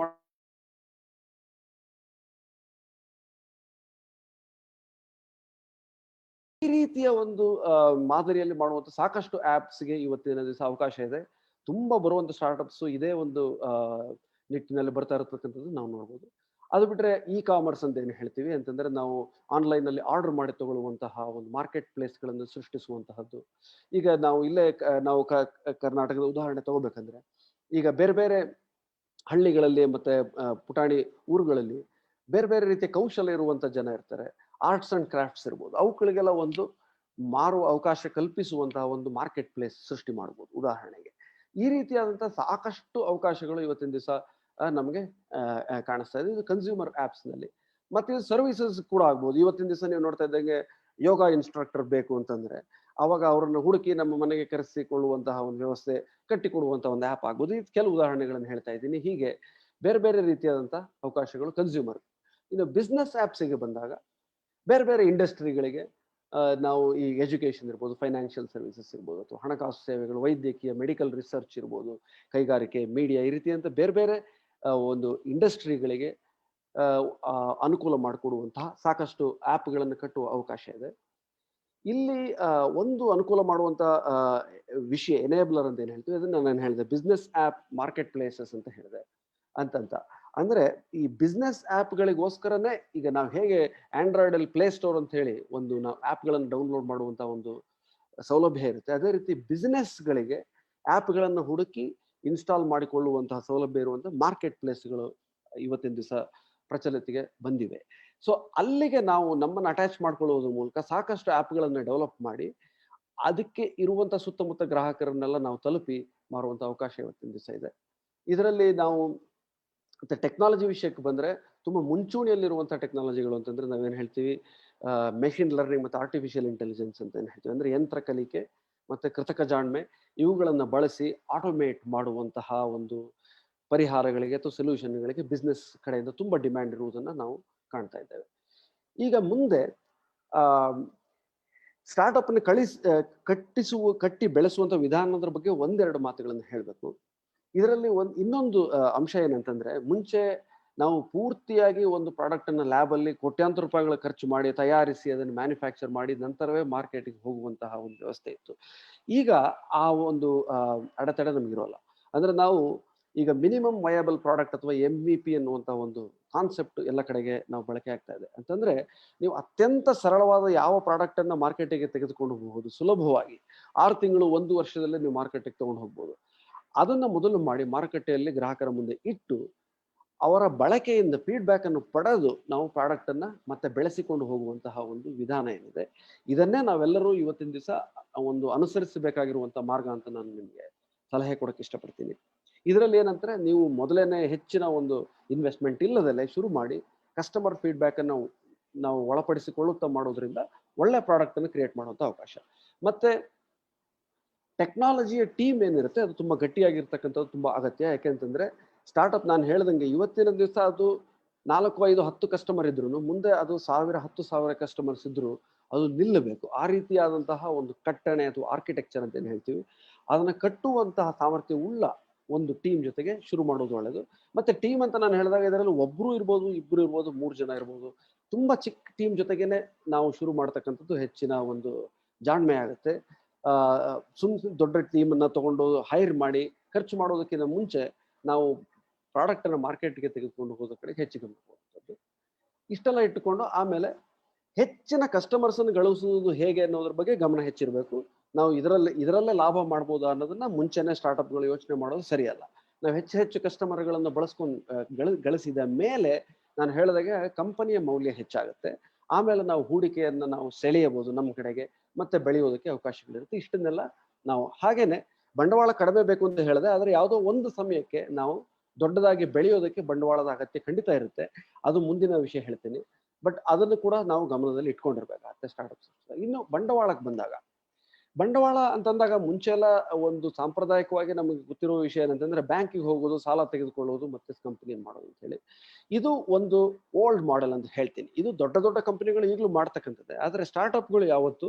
ಈ ರೀತಿಯ ಒಂದು ಮಾದರಿಯಲ್ಲಿ ಮಾಡುವಂತ ಸಾಕಷ್ಟು ಆ್ಯಪ್ಸ್ಗೆ ಇವತ್ತಿನ ದಿವಸ ಅವಕಾಶ ಇದೆ. ತುಂಬಾ ಬರುವಂತ ಸ್ಟಾರ್ಟ್ಅಪ್ಸ್ ಇದೇ ಒಂದು ನಿಟ್ಟಿನಲ್ಲಿ ಬರ್ತಾ ಇರತಕ್ಕಂಥದ್ದು ನಾವು ನೋಡ್ಬೋದು. ಅದು ಬಿಟ್ರೆ ಇ ಕಾಮರ್ಸ್ ಅಂತ ಏನು ಹೇಳ್ತೀವಿ ಅಂತಂದ್ರೆ ನಾವು ಆನ್ಲೈನ್ ಅಲ್ಲಿ ಆರ್ಡರ್ ಮಾಡಿ ತಗೊಳ್ಳುವಂತಹ ಒಂದು ಮಾರ್ಕೆಟ್ ಪ್ಲೇಸ್ಗಳನ್ನು ಸೃಷ್ಟಿಸುವಂತಹದ್ದು. ಈಗ ನಾವು ಇಲ್ಲೇ ನಾವು ಕರ್ನಾಟಕದ ಉದಾಹರಣೆ ತಗೋಬೇಕಂದ್ರೆ, ಈಗ ಬೇರೆ ಬೇರೆ ಹಳ್ಳಿಗಳಲ್ಲಿ ಮತ್ತೆ ಪುಟಾಣಿ ಊರುಗಳಲ್ಲಿ ಬೇರೆ ಬೇರೆ ರೀತಿಯ ಕೌಶಲ್ಯ ಇರುವಂತ ಜನ ಇರ್ತಾರೆ. ಆರ್ಟ್ಸ್ ಅಂಡ್ ಕ್ರಾಫ್ಟ್ಸ್ ಇರ್ಬೋದು, ಅವುಗಳಿಗೆಲ್ಲ ಒಂದು ಮಾರುವ ಅವಕಾಶ ಕಲ್ಪಿಸುವಂತಹ ಒಂದು ಮಾರ್ಕೆಟ್ ಪ್ಲೇಸ್ ಸೃಷ್ಟಿ ಮಾಡ್ಬೋದು ಉದಾಹರಣೆಗೆ. ಈ ರೀತಿಯಾದಂತಹ ಸಾಕಷ್ಟು ಅವಕಾಶಗಳು ಇವತ್ತಿನ ದಿವಸ ನಮಗೆ ಕಾಣಿಸ್ತಾ ಇದೆ. ಇದು ಕನ್ಸ್ಯೂಮರ್ ಆಪ್ಸ್ ನಲ್ಲಿ. ಮತ್ತೆ ಇದು ಸರ್ವಿಸಸ್ ಕೂಡ ಆಗ್ಬೋದು. ಇವತ್ತಿನ ದಿವಸ ನೀವು ನೋಡ್ತಾ ಇದ್ದಂಗೆ ಯೋಗ ಇನ್ಸ್ಟ್ರಕ್ಟರ್ ಬೇಕು ಅಂತಂದ್ರೆ ಅವಾಗ ಅವರನ್ನು ಹುಡುಕಿ ನಮ್ಮ ಮನೆಗೆ ಕರೆಸಿಕೊಳ್ಳುವಂತಹ ಒಂದು ವ್ಯವಸ್ಥೆ ಕಟ್ಟಿಕೊಡುವಂತಹ ಒಂದು ಆ್ಯಪ್ ಆಗ್ಬೋದು. ಇದು ಕೆಲವು ಉದಾಹರಣೆಗಳನ್ನು ಹೇಳ್ತಾ ಇದ್ದೀನಿ. ಹೀಗೆ ಬೇರೆ ಬೇರೆ ರೀತಿಯಾದಂತಹ ಅವಕಾಶಗಳು ಕನ್ಸ್ಯೂಮರ್. ಇನ್ನು ಬಿಸ್ನೆಸ್ ಆ್ಯಪ್ಸಿಗೆ ಬಂದಾಗ ಬೇರೆ ಬೇರೆ ಇಂಡಸ್ಟ್ರಿಗಳಿಗೆ ನಾವು ಈ ಎಜುಕೇಶನ್ ಇರ್ಬೋದು, ಫೈನಾನ್ಷಿಯಲ್ ಸರ್ವಿಸಸ್ ಇರ್ಬೋದು, ಅಥವಾ ಹಣಕಾಸು ಸೇವೆಗಳು, ವೈದ್ಯಕೀಯ, ಮೆಡಿಕಲ್ ರಿಸರ್ಚ್ ಇರ್ಬೋದು, ಕೈಗಾರಿಕೆ, ಮೀಡಿಯಾ, ಈ ರೀತಿಯಂತ ಬೇರೆ ಬೇರೆ ಒಂದು ಇಂಡಸ್ಟ್ರಿಗಳಿಗೆ ಅನುಕೂಲ ಮಾಡಿಕೊಡುವಂತಹ ಸಾಕಷ್ಟು ಆ್ಯಪ್ಗಳನ್ನು ಕಟ್ಟುವ ಅವಕಾಶ ಇದೆ. ಇಲ್ಲಿ ಒಂದು ಅನುಕೂಲ ಮಾಡುವಂತ ವಿಷಯ ಎನೇಬಲರ್ ಅಂತ ಏನು ಹೇಳ್ತೀವಿ, ಅದನ್ನ ನಾನು ಹೇಳಿದೆ ಬಿಸ್ನೆಸ್ ಆ್ಯಪ್ ಮಾರ್ಕೆಟ್ ಪ್ಲೇಸಸ್ ಅಂತ ಹೇಳಿದೆ. ಅಂತಂತ ಅಂದ್ರೆ ಈ ಬಿಸ್ನೆಸ್ ಆ್ಯಪ್ಗಳಿಗೋಸ್ಕರನೇ ಈಗ ನಾವು ಹೇಗೆ ಆಂಡ್ರಾಯ್ಡ್ ಅಲ್ಲಿ ಪ್ಲೇ ಸ್ಟೋರ್ ಅಂತ ಹೇಳಿ ಒಂದು ನಾವು ಆ್ಯಪ್ಗಳನ್ನು ಡೌನ್ಲೋಡ್ ಮಾಡುವಂತ ಒಂದು ಸೌಲಭ್ಯ ಇರುತ್ತೆ, ಅದೇ ರೀತಿ ಬಿಸ್ನೆಸ್ಗಳಿಗೆ ಆ್ಯಪ್ಗಳನ್ನು ಹುಡುಕಿ ಇನ್ಸ್ಟಾಲ್ ಮಾಡಿಕೊಳ್ಳುವಂತಹ ಸೌಲಭ್ಯ ಇರುವಂತಹ ಮಾರ್ಕೆಟ್ ಪ್ಲೇಸ್ಗಳು ಇವತ್ತಿನ ದಿವಸ ಪ್ರಚಲಿತಿಗೆ ಬಂದಿವೆ. ಸೊ ಅಲ್ಲಿಗೆ ನಾವು ನಮ್ಮನ್ನು ಅಟ್ಯಾಚ್ ಮಾಡ್ಕೊಳ್ಳುವುದ್ರ ಮೂಲಕ ಸಾಕಷ್ಟು ಆ್ಯಪ್ಗಳನ್ನು ಡೆವಲಪ್ ಮಾಡಿ ಅದಕ್ಕೆ ಇರುವಂಥ ಸುತ್ತಮುತ್ತ ಗ್ರಾಹಕರನ್ನೆಲ್ಲ ನಾವು ತಲುಪಿ ಮಾರುವಂಥ ಅವಕಾಶ ಇವತ್ತಿನ ದಿವಸ ಇದೆ. ಇದರಲ್ಲಿ ನಾವು ಮತ್ತೆ ಟೆಕ್ನಾಲಜಿ ವಿಷಯಕ್ಕೆ ಬಂದರೆ ತುಂಬ ಮುಂಚೂಣಿಯಲ್ಲಿರುವಂಥ ಟೆಕ್ನಾಲಜಿಗಳು ಅಂತಂದರೆ ನಾವೇನು ಹೇಳ್ತೀವಿ, ಮೆಷಿನ್ ಲರ್ನಿಂಗ್ ಮತ್ತು ಆರ್ಟಿಫಿಷಿಯಲ್ ಇಂಟೆಲಿಜೆನ್ಸ್ ಅಂತ ಏನು ಹೇಳ್ತೀವಿ. ಅಂದರೆ ಯಂತ್ರ ಕಲಿಕೆ ಮತ್ತು ಕೃತಕ ಜಾಣ್ಮೆ ಇವುಗಳನ್ನು ಬಳಸಿ ಆಟೋಮೇಟ್ ಮಾಡುವಂತಹ ಒಂದು ಪರಿಹಾರಗಳಿಗೆ ಅಥವಾ ಸೊಲ್ಯೂಷನ್ಗಳಿಗೆ ಬಿಸ್ನೆಸ್ ಕಡೆಯಿಂದ ತುಂಬ ಡಿಮ್ಯಾಂಡ್ ಇರುವುದನ್ನು ನಾವು ಕಾಣ್ತಾ ಇದ್ದೇವೆ. ಈಗ ಮುಂದೆ ಸ್ಟಾರ್ಟಪ್ನ ಕಟ್ಟಿ ಬೆಳೆಸುವಂಥ ವಿಧಾನದ ಬಗ್ಗೆ ಒಂದೆರಡು ಮಾತುಗಳನ್ನು ಹೇಳಬೇಕು. ಇದರಲ್ಲಿ ಇನ್ನೊಂದು ಅಂಶ ಏನಂತಂದ್ರೆ, ಮುಂಚೆ ನಾವು ಪೂರ್ತಿಯಾಗಿ ಒಂದು ಪ್ರಾಡಕ್ಟ್ ಅನ್ನ ಲ್ಯಾಬ್ ಅಲ್ಲಿ ಕೋಟ್ಯಾಂತರ ರೂಪಾಯಿಗಳ ಖರ್ಚು ಮಾಡಿ ತಯಾರಿಸಿ ಅದನ್ನು ಮ್ಯಾನುಫ್ಯಾಕ್ಚರ್ ಮಾಡಿ ನಂತರವೇ ಮಾರ್ಕೆಟಿಗೆ ಹೋಗುವಂತಹ ಒಂದು ವ್ಯವಸ್ಥೆ ಇತ್ತು. ಈಗ ಆ ಒಂದು ಅಡೆತಡೆ ನಮಗಿರೋಲ್ಲ. ಅಂದ್ರೆ ನಾವು ಈಗ ಮಿನಿಮಮ್ ವಯಬಲ್ ಪ್ರಾಡಕ್ಟ್ ಅಥವಾ MVP ಅನ್ನುವಂಥ ಒಂದು ಕಾನ್ಸೆಪ್ಟ್ ಎಲ್ಲ ಕಡೆಗೆ ನಾವು ಬಳಕೆ ಆಗ್ತಾ ಇದೆ. ಅಂತಂದ್ರೆ ನೀವು ಅತ್ಯಂತ ಸರಳವಾದ ಯಾವ ಪ್ರಾಡಕ್ಟ್ ಅನ್ನ ಮಾರ್ಕೆಟಿಗೆ ತೆಗೆದುಕೊಂಡು ಹೋಗಬಹುದು ಸುಲಭವಾಗಿ, 6 ತಿಂಗಳು 1 ವರ್ಷದಲ್ಲೇ ನೀವು ಮಾರ್ಕೆಟಿಗೆ ತಗೊಂಡು ಹೋಗ್ಬೋದು. ಅದನ್ನ ಮೊದಲು ಮಾಡಿ ಮಾರುಕಟ್ಟೆಯಲ್ಲಿ ಗ್ರಾಹಕರ ಮುಂದೆ ಇಟ್ಟು ಅವರ ಬಳಕೆಯಿಂದ ಫೀಡ್ಬ್ಯಾಕ್ ಅನ್ನು ಪಡೆದು ನಾವು ಪ್ರಾಡಕ್ಟ್ ಅನ್ನ ಮತ್ತೆ ಬೆಳೆಸಿಕೊಂಡು ಹೋಗುವಂತಹ ಒಂದು ವಿಧಾನ ಏನಿದೆ, ಇದನ್ನೇ ನಾವೆಲ್ಲರೂ ಇವತ್ತಿನ ದಿವಸ ಒಂದು ಅನುಸರಿಸಬೇಕಾಗಿರುವಂತಹ ಮಾರ್ಗ ಅಂತ ನಾನು ನಿಮಗೆ ಸಲಹೆ ಕೊಡಕ್ಕೆ ಇಷ್ಟಪಡ್ತೀನಿ. ಇದರಲ್ಲಿ ಏನಂದ್ರೆ, ನೀವು ಮೊದಲೇನೆ ಹೆಚ್ಚಿನ ಒಂದು ಇನ್ವೆಸ್ಟ್ಮೆಂಟ್ ಇಲ್ಲದಲ್ಲೇ ಶುರು ಮಾಡಿ ಕಸ್ಟಮರ್ ಫೀಡ್ಬ್ಯಾಕ್ ಅನ್ನು ನಾವು ಒಳಪಡಿಸಿಕೊಳ್ಳುತ್ತಾ ಮಾಡೋದ್ರಿಂದ ಒಳ್ಳೆ ಪ್ರಾಡಕ್ಟ್ ಅನ್ನು ಕ್ರಿಯೇಟ್ ಮಾಡುವಂತ ಅವಕಾಶ. ಮತ್ತೆ ಟೆಕ್ನಾಲಜಿಯ ಟೀಮ್ ಏನಿರುತ್ತೆ ಅದು ತುಂಬಾ ಗಟ್ಟಿಯಾಗಿರ್ತಕ್ಕಂಥದ್ದು ತುಂಬಾ ಅಗತ್ಯ. ಯಾಕೆಂತಂದ್ರೆ ಸ್ಟಾರ್ಟ್ಅಪ್ ನಾನು ಹೇಳ್ದಂಗೆ ಇವತ್ತಿನ ದಿವಸ ಅದು 4, 5, 10 ಕಸ್ಟಮರ್ ಇದ್ರು ಮುಂದೆ ಅದು 1000 ಕಸ್ಟಮರ್ಸ್ ಇದ್ರು ಅದು ನಿಲ್ಲಬೇಕು. ಆ ರೀತಿಯಾದಂತಹ ಒಂದು ಕಟ್ಟಣೆ ಅಥವಾ ಆರ್ಕಿಟೆಕ್ಚರ್ ಅಂತ ಏನು ಹೇಳ್ತೀವಿ ಅದನ್ನ ಕಟ್ಟುವಂತಹ ಸಾಮರ್ಥ್ಯ ಉಳ್ಳ ಒಂದು ಟೀಮ್ ಜೊತೆಗೆ ಶುರು ಮಾಡೋದು ಒಳ್ಳೆಯದು. ಮತ್ತೆ ಟೀಮ್ ಅಂತ ನಾನು ಹೇಳಿದಾಗ ಇದರಲ್ಲಿ ಒಬ್ರು ಇರ್ಬೋದು, ಇಬ್ರು ಇರ್ಬೋದು, 3 ಜನ ಇರ್ಬೋದು. ತುಂಬಾ ಚಿಕ್ಕ ಟೀಮ್ ಜೊತೆಗೇನೆ ನಾವು ಶುರು ಮಾಡ್ತಕ್ಕಂಥದ್ದು ಹೆಚ್ಚಿನ ಒಂದು ಜಾಣ್ಮೆ ಆಗುತ್ತೆ. ದೊಡ್ಡ ಟೀಮನ್ನು ತಗೊಂಡು ಹೈರ್ ಮಾಡಿ ಖರ್ಚು ಮಾಡೋದಕ್ಕಿಂತ ಮುಂಚೆ ನಾವು ಪ್ರಾಡಕ್ಟ್ ಅನ್ನು ಮಾರ್ಕೆಟ್ಗೆ ತೆಗೆದುಕೊಂಡು ಹೋದ ಕಡೆ ಹೆಚ್ಚು ಗಮನ ಕೊಡುವಂಥದ್ದು. ಇಷ್ಟೆಲ್ಲ ಇಟ್ಟುಕೊಂಡು ಆಮೇಲೆ ಹೆಚ್ಚಿನ ಕಸ್ಟಮರ್ಸ್ ಅನ್ನು ಗಳಿಸುವುದು ಹೇಗೆ ಅನ್ನೋದ್ರ ಬಗ್ಗೆ ಗಮನ ಹೆಚ್ಚಿರಬೇಕು. ನಾವು ಇದರಲ್ಲೇ ಲಾಭ ಮಾಡ್ಬೋದಾ ಅನ್ನೋದನ್ನ ಮುಂಚೆನೆ ಸ್ಟಾರ್ಟ್ಅಪ್ಗಳು ಯೋಚನೆ ಮಾಡೋದು ಸರಿಯಲ್ಲ. ನಾವು ಹೆಚ್ಚು ಕಸ್ಟಮರ್ಗಳನ್ನು ಗಳಿಸಿದ ಮೇಲೆ ನಾನು ಹೇಳಿದಾಗೆ ಕಂಪನಿಯ ಮೌಲ್ಯ ಹೆಚ್ಚಾಗುತ್ತೆ. ಆಮೇಲೆ ನಾವು ಹೂಡಿಕೆಯನ್ನು ನಾವು ಸೆಳೆಯಬಹುದು ನಮ್ಮ ಕಡೆಗೆ, ಮತ್ತೆ ಬೆಳೆಯೋದಕ್ಕೆ ಅವಕಾಶಗಳಿರುತ್ತೆ. ಇಷ್ಟನ್ನೆಲ್ಲ ನಾವು ಹಾಗೇನೆ ಬಂಡವಾಳ ಕಡಿಮೆ ಬೇಕು ಅಂತ ಹೇಳಿದೆ, ಆದರೆ ಯಾವುದೋ ಒಂದು ಸಮಯಕ್ಕೆ ನಾವು ದೊಡ್ಡದಾಗಿ ಬೆಳೆಯೋದಕ್ಕೆ ಬಂಡವಾಳದ ಅಗತ್ಯ ಖಂಡಿತ ಇರುತ್ತೆ. ಅದು ಮುಂದಿನ ವಿಷಯ ಹೇಳ್ತೀನಿ. ಬಟ್ ಅದನ್ನು ಕೂಡ ನಾವು ಗಮನದಲ್ಲಿ ಇಟ್ಕೊಂಡಿರ್ಬೇಕಾಗತ್ತೆ ಸ್ಟಾರ್ಟ್ಅಪ್ಸ್. ಇನ್ನು ಬಂಡವಾಳಕ್ಕೆ ಬಂದಾಗ, ಬಂಡವಾಳ ಅಂತಂದಾಗ ಮುಂಚೆ ಎಲ್ಲ ಒಂದು ಸಾಂಪ್ರದಾಯಿಕವಾಗಿ ನಮಗೆ ಗೊತ್ತಿರುವ ವಿಷಯ ಏನಂತಂದ್ರೆ ಬ್ಯಾಂಕಿಗೆ ಹೋಗೋದು, ಸಾಲ ತೆಗೆದುಕೊಳ್ಳೋದು, ಮತ್ತೆ ಕಂಪನಿ ಮಾಡೋದು ಅಂತ ಹೇಳಿ. ಇದು ಒಂದು ಓಲ್ಡ್ ಮಾಡೆಲ್ ಅಂತ ಹೇಳ್ತೀನಿ. ಇದು ದೊಡ್ಡ ಕಂಪನಿಗಳು ಈಗಲೂ ಮಾಡ್ತಕ್ಕಂಥದ್ದೇ. ಆದರೆ ಸ್ಟಾರ್ಟ್ಅಪ್ಗಳು ಯಾವತ್ತು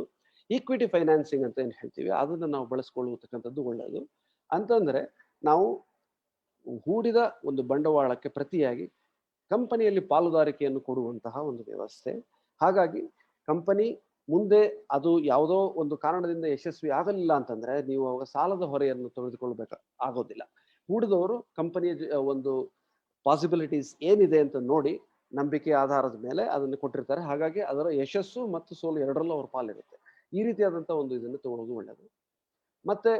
ಈಕ್ವಿಟಿ ಫೈನಾನ್ಸಿಂಗ್ ಅಂತ ಏನು ಹೇಳ್ತೀವಿ ಅದನ್ನು ನಾವು ಬಳಸ್ಕೊಳ್ಳತಕ್ಕಂಥದ್ದು ಒಳ್ಳೆಯದು. ಅಂತಂದ್ರೆ ನಾವು ಹೂಡಿದ ಒಂದು ಬಂಡವಾಳಕ್ಕೆ ಪ್ರತಿಯಾಗಿ ಕಂಪನಿಯಲ್ಲಿ ಪಾಲುದಾರಿಕೆಯನ್ನು ಕೊಡುವಂತಹ ಒಂದು ವ್ಯವಸ್ಥೆ. ಹಾಗಾಗಿ ಕಂಪನಿ ಮುಂದೆ ಅದು ಯಾವುದೋ ಒಂದು ಕಾರಣದಿಂದ ಯಶಸ್ವಿ ಆಗಲಿಲ್ಲ ಅಂತಂದ್ರೆ ನೀವು ಅವಾಗ ಸಾಲದ ಹೊರೆಯನ್ನು ತೆಗೆದುಕೊಳ್ಬೇಕು ಆಗೋದಿಲ್ಲ. ಹೂಡಿದವರು ಕಂಪನಿಯ ಒಂದು ಪಾಸಿಬಿಲಿಟೀಸ್ ಏನಿದೆ ಅಂತ ನೋಡಿ ನಂಬಿಕೆ ಆಧಾರದ ಮೇಲೆ ಅದನ್ನು ಕೊಟ್ಟಿರ್ತಾರೆ. ಹಾಗಾಗಿ ಅದರ ಯಶಸ್ಸು ಮತ್ತು ಸೋಲು ಎರಡರಲ್ಲೂ ಅವ್ರ ಪಾಲಿರುತ್ತೆ. ಈ ರೀತಿಯಾದಂಥ ಒಂದು ಇದನ್ನು ತಗೊಳ್ಳೋದು ಒಳ್ಳೆಯದು. ಮತ್ತೆ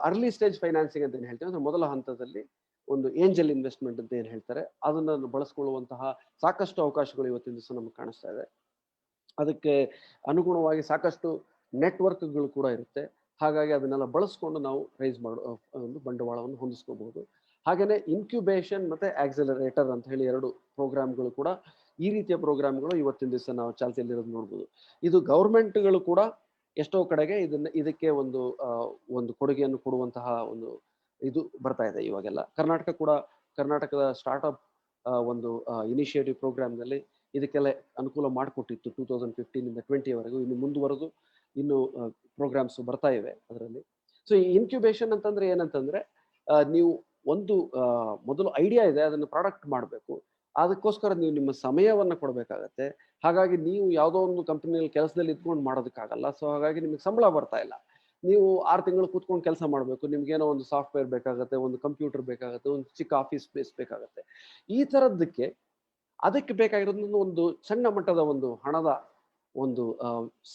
ಅರ್ಲಿ ಸ್ಟೇಜ್ ಫೈನಾನ್ಸಿಂಗ್ ಅಂತ ಏನು ಹೇಳ್ತೀವಿ ಅಂದ್ರೆ ಮೊದಲ ಹಂತದಲ್ಲಿ ಒಂದು ಏಂಜಲ್ ಇನ್ವೆಸ್ಟ್ಮೆಂಟ್ ಅಂತ ಏನು ಹೇಳ್ತಾರೆ ಅದನ್ನು ಬಳಸ್ಕೊಳ್ಳುವಂತಹ ಸಾಕಷ್ಟು ಅವಕಾಶಗಳು ಇವತ್ತಿನ ದಿವಸ ನಮ್ಗೆ ಕಾಣಿಸ್ತಾ ಇದೆ. ಅದಕ್ಕೆ ಅನುಗುಣವಾಗಿ ಸಾಕಷ್ಟು ನೆಟ್ವರ್ಕ್ಗಳು ಕೂಡ ಇರುತ್ತೆ. ಹಾಗಾಗಿ ಅದನ್ನೆಲ್ಲ ಬಳಸ್ಕೊಂಡು ನಾವು ರೈಸ್ ಮಾಡೋ ಒಂದು ಬಂಡವಾಳವನ್ನು ಹೊಂದಿಸ್ಕೋಬಹುದು. ಹಾಗೆಯೇ ಇನ್ಕ್ಯುಬೇಷನ್ ಮತ್ತೆ ಆಕ್ಸಿಲರೇಟರ್ ಅಂತ ಹೇಳಿ 2 ಪ್ರೋಗ್ರಾಮ್ಗಳು ಕೂಡ ಈ ರೀತಿಯ ಪ್ರೋಗ್ರಾಮ್ಗಳು ಇವತ್ತಿನ ದಿವಸ ನಾವು ಚಾಲ್ತಿಯಲ್ಲಿರೋದು ನೋಡ್ಬೋದು. ಇದು ಗೌರ್ಮೆಂಟ್ಗಳು ಕೂಡ ಎಷ್ಟೋ ಕಡೆಗೆ ಇದಕ್ಕೆ ಒಂದು ಕೊಡುಗೆಯನ್ನು ಕೊಡುವಂತಹ ಒಂದು ಇದು ಬರ್ತಾ ಇದೆ ಇವಾಗೆಲ್ಲ. ಕರ್ನಾಟಕದ ಸ್ಟಾರ್ಟ್ಅಪ್ ಒಂದು ಇನಿಷಿಯೇಟಿವ್ ಪ್ರೋಗ್ರಾಮ್ನಲ್ಲಿ ಇದಕ್ಕೆಲ್ಲ ಅನುಕೂಲ ಮಾಡಿಕೊಟ್ಟಿತ್ತು 2015 2020ವರೆಗೂ. ಇನ್ನು ಮುಂದುವರೆದು ಇನ್ನು ಪ್ರೋಗ್ರಾಮ್ಸ್ ಬರ್ತಾ ಇವೆ ಅದರಲ್ಲಿ. ಸೊ ಈ ಇನ್ಕ್ಯುಬೇಷನ್ ಅಂತಂದ್ರೆ ಏನಂತಂದ್ರೆ ನೀವು ಒಂದು ಮೊದಲು ಐಡಿಯಾ ಇದೆ, ಅದನ್ನು ಪ್ರಾಡಕ್ಟ್ ಮಾಡಬೇಕು. ಅದಕ್ಕೋಸ್ಕರ ನೀವು ನಿಮ್ಮ ಸಮಯವನ್ನು ಕೊಡಬೇಕಾಗತ್ತೆ. ಹಾಗಾಗಿ ನೀವು ಯಾವುದೋ ಒಂದು ಕಂಪನಿಯಲ್ಲಿ ಕೆಲಸದಲ್ಲಿ ಇದ್ಕೊಂಡು ಮಾಡೋದಕ್ಕಾಗಲ್ಲ. ಸೊ ಹಾಗಾಗಿ ನಿಮಗೆ ಸಂಬಳ ಬರ್ತಾ ಇಲ್ಲ. ನೀವು 6 ತಿಂಗಳು ಕೂತ್ಕೊಂಡು ಕೆಲಸ ಮಾಡಬೇಕು. ನಿಮ್ಗೇನೋ ಒಂದು ಸಾಫ್ಟ್ವೇರ್ ಬೇಕಾಗುತ್ತೆ, ಒಂದು ಕಂಪ್ಯೂಟರ್ ಬೇಕಾಗುತ್ತೆ, ಒಂದು ಚಿಕ್ಕ ಆಫೀಸ್ ಸ್ಪೇಸ್ ಬೇಕಾಗುತ್ತೆ. ಈ ಥರದ್ದಕ್ಕೆ ಅದಕ್ಕೆ ಬೇಕಾಗಿರೋದನ್ನು ಒಂದು ಸಣ್ಣ ಮಟ್ಟದ ಒಂದು ಹಣದ ಒಂದು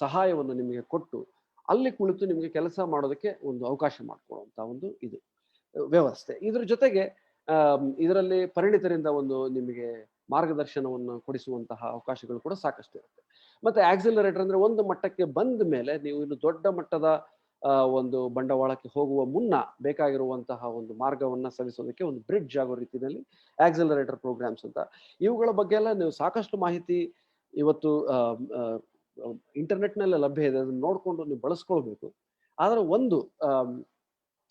ಸಹಾಯವನ್ನು ನಿಮಗೆ ಕೊಟ್ಟು ಅಲ್ಲಿ ಕುಳಿತು ನಿಮಗೆ ಕೆಲಸ ಮಾಡೋದಕ್ಕೆ ಒಂದು ಅವಕಾಶ ಮಾಡಿಕೊಡುವಂಥ ಒಂದು ಇದು ವ್ಯವಸ್ಥೆ. ಇದ್ರ ಜೊತೆಗೆ ಇದರಲ್ಲಿ ಪರಿಣಿತರಿಂದ ಒಂದು ನಿಮಗೆ ಮಾರ್ಗದರ್ಶನವನ್ನು ಕೊಡಿಸುವಂತಹ ಅವಕಾಶಗಳು ಕೂಡ ಸಾಕಷ್ಟು ಇರುತ್ತೆ. ಮತ್ತೆ ಆಕ್ಸಿಲರೇಟರ್ ಅಂದ್ರೆ ಒಂದು ಮಟ್ಟಕ್ಕೆ ಬಂದ ಮೇಲೆ ನೀವು ಇನ್ನು ದೊಡ್ಡ ಮಟ್ಟದ ಒಂದು ಬಂಡವಾಳಕ್ಕೆ ಹೋಗುವ ಮುನ್ನ ಬೇಕಾಗಿರುವಂತಹ ಒಂದು ಮಾರ್ಗವನ್ನ ಸವಿಸೋದಕ್ಕೆ ಒಂದು ಬ್ರಿಡ್ಜ್ ಆಗೋ ರೀತಿಯಲ್ಲಿ ಆಕ್ಸಿಲರೇಟರ್ ಪ್ರೋಗ್ರಾಮ್ಸ್ ಅಂತ. ಇವುಗಳ ಬಗ್ಗೆ ಎಲ್ಲ ನೀವು ಸಾಕಷ್ಟು ಮಾಹಿತಿ ಇವತ್ತು ಇಂಟರ್ನೆಟ್ನಲ್ಲೇ ಲಭ್ಯ ಇದೆ. ಅದನ್ನ ನೋಡ್ಕೊಂಡು ನೀವು ಬಳಸ್ಕೊಳ್ಬೇಕು. ಆದ್ರೆ ಒಂದು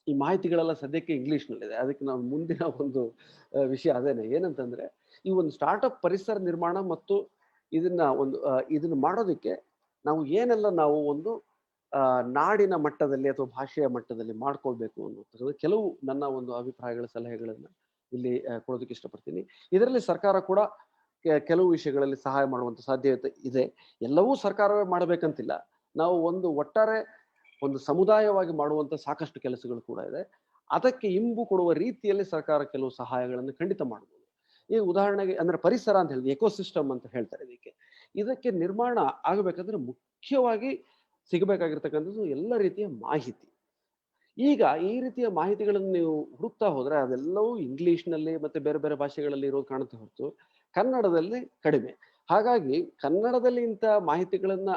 ಈ ಮಾಹಿತಿಗಳೆಲ್ಲ ಸದ್ಯಕ್ಕೆ ಇಂಗ್ಲಿಷ್ನಲ್ಲಿದೆ. ಅದಕ್ಕೆ ನಾವು ಮುಂದಿನ ಒಂದು ವಿಷಯ ಅದೇನೆ. ಏನಂತಂದ್ರೆ ಈ ಒಂದು ಸ್ಟಾರ್ಟ್ಅಪ್ ಪರಿಸರ ನಿರ್ಮಾಣ ಮತ್ತು ಇದನ್ನ ಮಾಡೋದಕ್ಕೆ ನಾವು ಒಂದು ನಾಡಿನ ಮಟ್ಟದಲ್ಲಿ ಅಥವಾ ಭಾಷೆಯ ಮಟ್ಟದಲ್ಲಿ ಮಾಡ್ಕೊಳ್ಬೇಕು ಅನ್ನೋದು ಕೆಲವು ನನ್ನ ಒಂದು ಅಭಿಪ್ರಾಯಗಳ ಸಲಹೆಗಳನ್ನ ಇಲ್ಲಿ ಕೊಡೋದಕ್ಕೆ ಇಷ್ಟಪಡ್ತೀನಿ. ಇದರಲ್ಲಿ ಸರ್ಕಾರ ಕೂಡ ಕೆಲವು ವಿಷಯಗಳಲ್ಲಿ ಸಹಾಯ ಮಾಡುವಂತ ಸಾಧ್ಯತೆ ಇದೆ. ಎಲ್ಲವೂ ಸರ್ಕಾರವೇ ಮಾಡಬೇಕಂತಿಲ್ಲ. ನಾವು ಒಟ್ಟಾರೆ ಒಂದು ಸಮುದಾಯವಾಗಿ ಮಾಡುವಂತ ಸಾಕಷ್ಟು ಕೆಲಸಗಳು ಕೂಡ ಇದೆ. ಅದಕ್ಕೆ ಇಂಬು ಕೊಡುವ ರೀತಿಯಲ್ಲಿ ಸರ್ಕಾರ ಕೆಲವು ಸಹಾಯಗಳನ್ನು ಖಂಡಿತ ಮಾಡಬಹುದು. ಈ ಉದಾಹರಣೆಗೆ ಅಂದ್ರೆ ಪರಿಸರ ಅಂತ ಹೇಳಿದ್ರೆ ಎಕೋಸಿಸ್ಟಮ್ ಅಂತ ಹೇಳ್ತಾರೆ. ಇದಕ್ಕೆ ನಿರ್ಮಾಣ ಆಗಬೇಕಂದ್ರೆ ಮುಖ್ಯವಾಗಿ ಸಿಗಬೇಕಾಗಿರ್ತಕ್ಕಂಥದ್ದು ಎಲ್ಲ ರೀತಿಯ ಮಾಹಿತಿ. ಈಗ ಈ ರೀತಿಯ ಮಾಹಿತಿಗಳನ್ನು ನೀವು ಹುಡುಕ್ತಾ ಹೋದ್ರೆ ಅದೆಲ್ಲವೂ ಇಂಗ್ಲಿಷ್ನಲ್ಲಿ ಮತ್ತೆ ಬೇರೆ ಬೇರೆ ಭಾಷೆಗಳಲ್ಲಿ ಇರೋದು ಕಾಣುತ್ತೆ ಹೊರತು ಕನ್ನಡದಲ್ಲಿ ಕಡಿಮೆ. ಹಾಗಾಗಿ ಕನ್ನಡದಲ್ಲಿ ಇಂಥ ಮಾಹಿತಿಗಳನ್ನ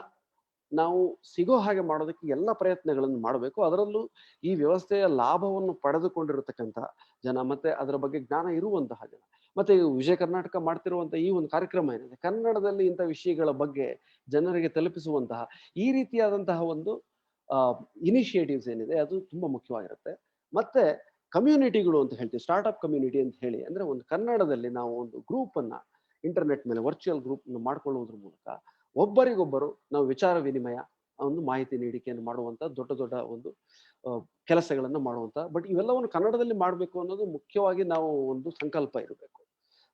ನಾವು ಸಿಗೋ ಹಾಗೆ ಮಾಡೋದಕ್ಕೆ ಎಲ್ಲ ಪ್ರಯತ್ನಗಳನ್ನು ಮಾಡಬೇಕು. ಅದರಲ್ಲೂ ಈ ವ್ಯವಸ್ಥೆಯ ಲಾಭವನ್ನು ಪಡೆದುಕೊಂಡಿರತಕ್ಕಂಥ ಜನ ಮತ್ತೆ ಅದರ ಬಗ್ಗೆ ಜ್ಞಾನ ಇರುವಂತಹ ಜನ ಮತ್ತೆ ವಿಜಯ ಕರ್ನಾಟಕ ಮಾಡ್ತಿರುವಂತ ಈ ಒಂದು ಕಾರ್ಯಕ್ರಮ ಏನಿದೆ ಕನ್ನಡದಲ್ಲಿ ಇಂಥ ವಿಷಯಗಳ ಬಗ್ಗೆ ಜನರಿಗೆ ತಲುಪಿಸುವಂತಹ ಈ ರೀತಿಯಾದಂತಹ ಒಂದು ಇನಿಷಿಯೇಟಿವ್ಸ್ ಏನಿದೆ ಅದು ತುಂಬಾ ಮುಖ್ಯವಾಗಿರುತ್ತೆ. ಮತ್ತೆ ಕಮ್ಯುನಿಟಿಗಳು ಅಂತ ಹೇಳ್ತೀವಿ, ಸ್ಟಾರ್ಟ್ಅಪ್ ಕಮ್ಯುನಿಟಿ ಅಂತ ಹೇಳಿ. ಅಂದ್ರೆ ಒಂದು ಕನ್ನಡದಲ್ಲಿ ನಾವು ಒಂದು ಗ್ರೂಪ್ ಅನ್ನ ಇಂಟರ್ನೆಟ್ ಮೇಲೆ ವರ್ಚುವಲ್ ಗ್ರೂಪ್ ಮಾಡ್ಕೊಳ್ಳುವುದ್ರ ಮೂಲಕ ಒಬ್ಬರಿಗೊಬ್ಬರು ನಾವು ವಿಚಾರ ವಿನಿಮಯ ಒಂದು ಮಾಹಿತಿ ನೀಡಿಕೆಯನ್ನು ಮಾಡುವಂತ ದೊಡ್ಡ ಒಂದು ಕೆಲಸಗಳನ್ನ ಮಾಡುವಂತ. ಬಟ್ ಇವೆಲ್ಲವನ್ನು ಕನ್ನಡದಲ್ಲಿ ಮಾಡಬೇಕು ಅನ್ನೋದು ಮುಖ್ಯವಾಗಿ ನಾವು ಒಂದು ಸಂಕಲ್ಪ ಇರಬೇಕು.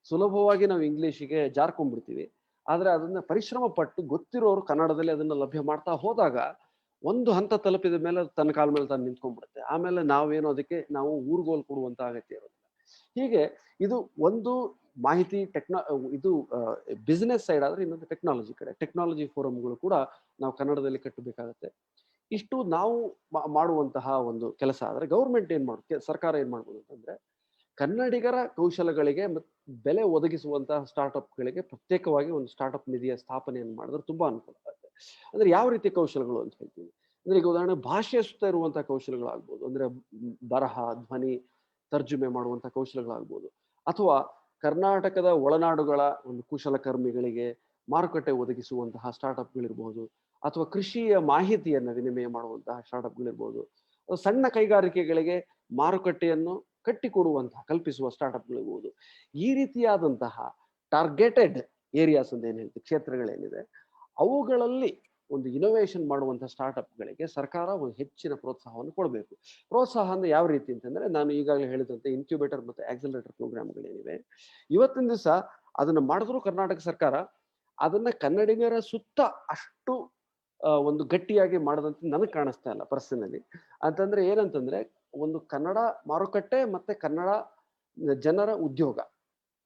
ಸುಲಭವಾಗಿ ನಾವು ಇಂಗ್ಲಿಷಿಗೆ ಜಾರ್ಕೊಂಡ್ಬಿಡ್ತೀವಿ. ಆದ್ರೆ ಅದನ್ನ ಪರಿಶ್ರಮ ಪಟ್ಟು ಗೊತ್ತಿರೋರು ಕನ್ನಡದಲ್ಲಿ ಅದನ್ನ ಲಭ್ಯ ಮಾಡ್ತಾ ಹೋದಾಗ ಒಂದು ಹಂತ ತಲುಪಿದ ಮೇಲೆ ತನ್ನ ಕಾಲ ಮೇಲೆ ತಾನು ನಿಂತ್ಕೊಂಡ್ಬಿಡುತ್ತೆ. ಆಮೇಲೆ ಅದಕ್ಕೆ ನಾವು ಊರ್ಗೋಲ್ ಕೊಡುವಂತ ಅಗತ್ಯ ಇರೋದಿಲ್ಲ. ಹೀಗೆ ಇದು ಒಂದು ಮಾಹಿತಿ ಇದು ಬಿಸಿನೆಸ್ ಸೈಡ್ ಆದ್ರೆ ಇನ್ನೊಂದು ಟೆಕ್ನಾಲಜಿ ಕಡೆ ಟೆಕ್ನಾಲಜಿ ಫೋರಮ್ಗಳು ಕೂಡ ನಾವು ಕನ್ನಡದಲ್ಲಿ ಕಟ್ಟಬೇಕಾಗತ್ತೆ. ಇಷ್ಟು ನಾವು ಮಾಡುವಂತಹ ಒಂದು ಕೆಲಸ ಆದ್ರೆ ಗೌರ್ಮೆಂಟ್ ಸರ್ಕಾರ ಏನ್ ಮಾಡ್ಬೋದು ಅಂತಂದ್ರೆ ಕನ್ನಡಿಗರ ಕೌಶಲಗಳಿಗೆ ಬೆಲೆ ಒದಗಿಸುವಂತಹ ಸ್ಟಾರ್ಟ್ಅಪ್ಗಳಿಗೆ ಪ್ರತ್ಯೇಕವಾಗಿ ಒಂದು ಸ್ಟಾರ್ಟ್ಅಪ್ ನಿಧಿಯ ಸ್ಥಾಪನೆಯನ್ನು ಮಾಡಿದ್ರೆ ತುಂಬಾ ಅನುಕೂಲ ಆಗುತ್ತೆ. ಅಂದ್ರೆ ಯಾವ ರೀತಿ ಕೌಶಲಗಳು ಅಂತ ಹೇಳ್ತೀವಿ ಅಂದ್ರೆ ಈಗ ಉದಾಹರಣೆ ಭಾಷೆಯ ಸುತ್ತ ಇರುವಂತಹ ಕೌಶಲಗಳಾಗ್ಬೋದು. ಅಂದ್ರೆ ಬರಹ, ಧ್ವನಿ, ತರ್ಜುಮೆ ಮಾಡುವಂತಹ ಕೌಶಲಗಳಾಗ್ಬೋದು. ಅಥವಾ ಕರ್ನಾಟಕದ ಒಳನಾಡುಗಳ ಒಂದು ಕುಶಲಕರ್ಮಿಗಳಿಗೆ ಮಾರುಕಟ್ಟೆ ಒದಗಿಸುವಂತಹ ಸ್ಟಾರ್ಟ್ಅಪ್ಗಳಿರ್ಬೋದು. ಅಥವಾ ಕೃಷಿಯ ಮಾಹಿತಿಯನ್ನ ವಿನಿಮಯ ಮಾಡುವಂತಹ ಸ್ಟಾರ್ಟ್ಅಪ್ಗಳಿರ್ಬೋದು. ಸಣ್ಣ ಕೈಗಾರಿಕೆಗಳಿಗೆ ಮಾರುಕಟ್ಟೆಯನ್ನು ಕಲ್ಪಿಸುವ ಸ್ಟಾರ್ಟ್ಅಪ್ಗಳಿರ್ಬೋದು. ಈ ರೀತಿಯಾದಂತಹ ಟಾರ್ಗೆಟೆಡ್ ಏರಿಯಾಸ್ ಅಂತ ಏನ್ ಹೇಳ್ತೀವಿ, ಕ್ಷೇತ್ರಗಳೇನಿದೆ ಅವುಗಳಲ್ಲಿ ಒಂದು ಇನೋವೇಷನ್ ಮಾಡುವಂತಹ ಸ್ಟಾರ್ಟ್ಅಪ್ಗಳಿಗೆ ಸರ್ಕಾರ ಒಂದು ಹೆಚ್ಚಿನ ಪ್ರೋತ್ಸಾಹವನ್ನು ಕೊಡಬೇಕು. ಪ್ರೋತ್ಸಾಹ ಅಂದ್ರೆ ಯಾವ ರೀತಿ ಅಂತಂದ್ರೆ ನಾನು ಈಗಾಗಲೇ ಹೇಳಿದಂತೆ ಇನ್ಕ್ಯುಬೇಟರ್ ಮತ್ತೆ ಆಕ್ಸಿಲರೇಟರ್ ಪ್ರೋಗ್ರಾಮ್ಗಳೇನಿವೆ ಇವತ್ತಿನ ದಿವಸ ಅದನ್ನ ಮಾಡಿದ್ರು ಕರ್ನಾಟಕ ಸರ್ಕಾರ ಅದನ್ನ ಕನ್ನಡಿಗರ ಸುತ್ತ ಅಷ್ಟು ಒಂದು ಗಟ್ಟಿಯಾಗಿ ಮಾಡದಂತ ನನಗೆ ಕಾಣಿಸ್ತಾ ಇಲ್ಲ ಪರ್ಸನಲಿ. ಅಂತಂದ್ರೆ ಏನಂತಂದ್ರೆ ಒಂದು ಕನ್ನಡ ಮಾರುಕಟ್ಟೆ ಮತ್ತೆ ಕನ್ನಡ ಜನರ ಉದ್ಯೋಗ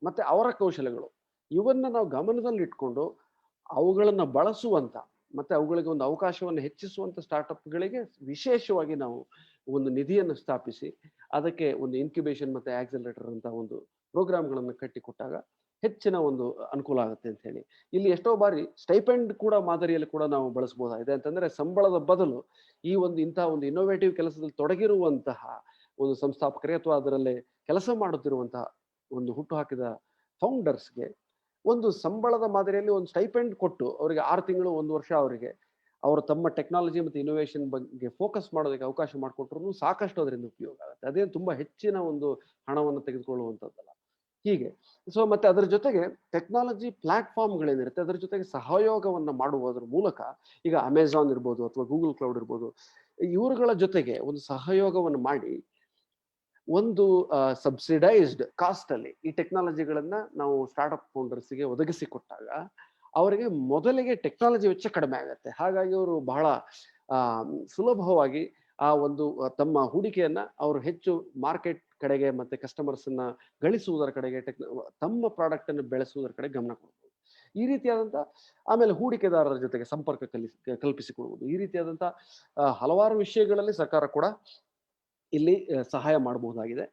ಮತ್ತೆ ಅವರ ಕೌಶಲಗಳು ಇವನ್ನ ನಾವು ಗಮನದಲ್ಲಿಟ್ಕೊಂಡು ಅವುಗಳನ್ನ ಬಳಸುವಂತ ಮತ್ತೆ ಅವುಗಳಿಗೆ ಒಂದು ಅವಕಾಶವನ್ನು ಹೆಚ್ಚಿಸುವಂತ ಸ್ಟಾರ್ಟ್ಅಪ್ಗಳಿಗೆ ವಿಶೇಷವಾಗಿ ನಾವು ಒಂದು ನಿಧಿಯನ್ನು ಸ್ಥಾಪಿಸಿ ಅದಕ್ಕೆ ಒಂದು ಇನ್ಕ್ಯುಬೇಷನ್ ಮತ್ತೆ ಆಕ್ಸಿಲರೇಟರ್ ಅಂತ ಒಂದು ಪ್ರೋಗ್ರಾಮ್ಗಳನ್ನು ಕಟ್ಟಿಕೊಟ್ಟಾಗ ಹೆಚ್ಚಿನ ಒಂದು ಅನುಕೂಲ ಆಗುತ್ತೆ ಅಂತ ಹೇಳಿ. ಇಲ್ಲಿ ಎಷ್ಟೋ ಬಾರಿ ಸ್ಟೈಪೆಂಡ್ ಕೂಡ ಮಾದರಿಯಲ್ಲಿ ಕೂಡ ನಾವು ಬಳಸಬಹುದಾಗಿದೆ. ಅಂತಂದ್ರೆ ಸಂಬಳದ ಬದಲು ಈ ಒಂದು ಇಂತಹ ಒಂದು ಇನ್ನೋವೇಟಿವ್ ಕೆಲಸದಲ್ಲಿ ತೊಡಗಿರುವಂತಹ ಒಂದು ಸಂಸ್ಥಾಪಕರಿಗೆ ಅಥವಾ ಅದರಲ್ಲಿ ಕೆಲಸ ಮಾಡುತ್ತಿರುವಂತಹ ಒಂದು ಹುಟ್ಟು ಹಾಕಿದ ಫೌಂಡರ್ಸ್ಗೆ ಒಂದು ಸಂಬಳದ ಮಾದರಿಯಲ್ಲಿ ಒಂದು ಸ್ಟೈಪೆಂಡ್ ಕೊಟ್ಟು ಅವರಿಗೆ 6 ತಿಂಗಳು 1 ವರ್ಷ ಅವರಿಗೆ ಅವರು ತಮ್ಮ ಟೆಕ್ನಾಲಜಿ ಮತ್ತು ಇನೋವೇಷನ್ ಬಗ್ಗೆ ಫೋಕಸ್ ಮಾಡೋದಕ್ಕೆ ಅವಕಾಶ ಮಾಡಿಕೊಟ್ರು ಸಾಕಷ್ಟು ಅದರಿಂದ ಉಪಯೋಗ ಆಗುತ್ತೆ. ಅದೇನು ತುಂಬಾ ಹೆಚ್ಚಿನ ಒಂದು ಹಣವನ್ನು ತೆಗೆದುಕೊಳ್ಳುವಂಥದ್ದಲ್ಲ. ಹೀಗೆ ಮತ್ತೆ ಅದರ ಜೊತೆಗೆ ಟೆಕ್ನಾಲಜಿ ಪ್ಲಾಟ್ಫಾರ್ಮ್ಗಳೇನಿರುತ್ತೆ ಅದರ ಜೊತೆಗೆ ಸಹಯೋಗವನ್ನು ಮಾಡುವುದರ ಮೂಲಕ ಈಗ ಅಮೆಝಾನ್ ಇರ್ಬೋದು ಅಥವಾ ಗೂಗಲ್ ಕ್ಲೌಡ್ ಇರ್ಬೋದು, ಇವರುಗಳ ಜೊತೆಗೆ ಒಂದು ಸಹಯೋಗವನ್ನು ಮಾಡಿ ಒಂದು ಸಬ್ಸಿಡೈಸ್ಡ್ ಕಾಸ್ಟ್ ಅಲ್ಲಿ ಈ ಟೆಕ್ನಾಲಜಿಗಳನ್ನ ನಾವು ಸ್ಟಾರ್ಟ್ಅಪ್ ಫೌಂಡರ್ಸ್ಗೆ ಒದಗಿಸಿಕೊಟ್ಟಾಗ ಅವರಿಗೆ ಮೊದಲಿಗೆ ಟೆಕ್ನಾಲಜಿ ವೆಚ್ಚ ಕಡಿಮೆ ಆಗುತ್ತೆ. ಹಾಗಾಗಿ ಅವರು ಬಹಳ ಸುಲಭವಾಗಿ ಆ ಒಂದು ತಮ್ಮ ಹೂಡಿಕೆಯನ್ನ ಅವರು ಹೆಚ್ಚು ಮಾರ್ಕೆಟ್ ಕಡೆಗೆ ಮತ್ತೆ ಕಸ್ಟಮರ್ಸ್ ಅನ್ನ ಗಳಿಸುವುದರ ಕಡೆಗೆ ತಮ್ಮ ಪ್ರಾಡಕ್ಟ್ ಅನ್ನು ಬೆಳೆಸುವುದರ ಕಡೆ ಗಮನ ಕೊಡ್ಬೋದು. ಈ ರೀತಿಯಾದಂತ ಆಮೇಲೆ ಹೂಡಿಕೆದಾರರ ಜೊತೆಗೆ ಸಂಪರ್ಕ ಕಲ್ಪಿಸಿಕೊಡುವುದು, ಈ ರೀತಿಯಾದಂತ ಹಲವಾರು ವಿಷಯಗಳಲ್ಲಿ ಸರ್ಕಾರ ಕೂಡ ಇಲ್ಲಿ ಸಹಾಯ ಮಾಡಬಹುದಾಗಿದೆ.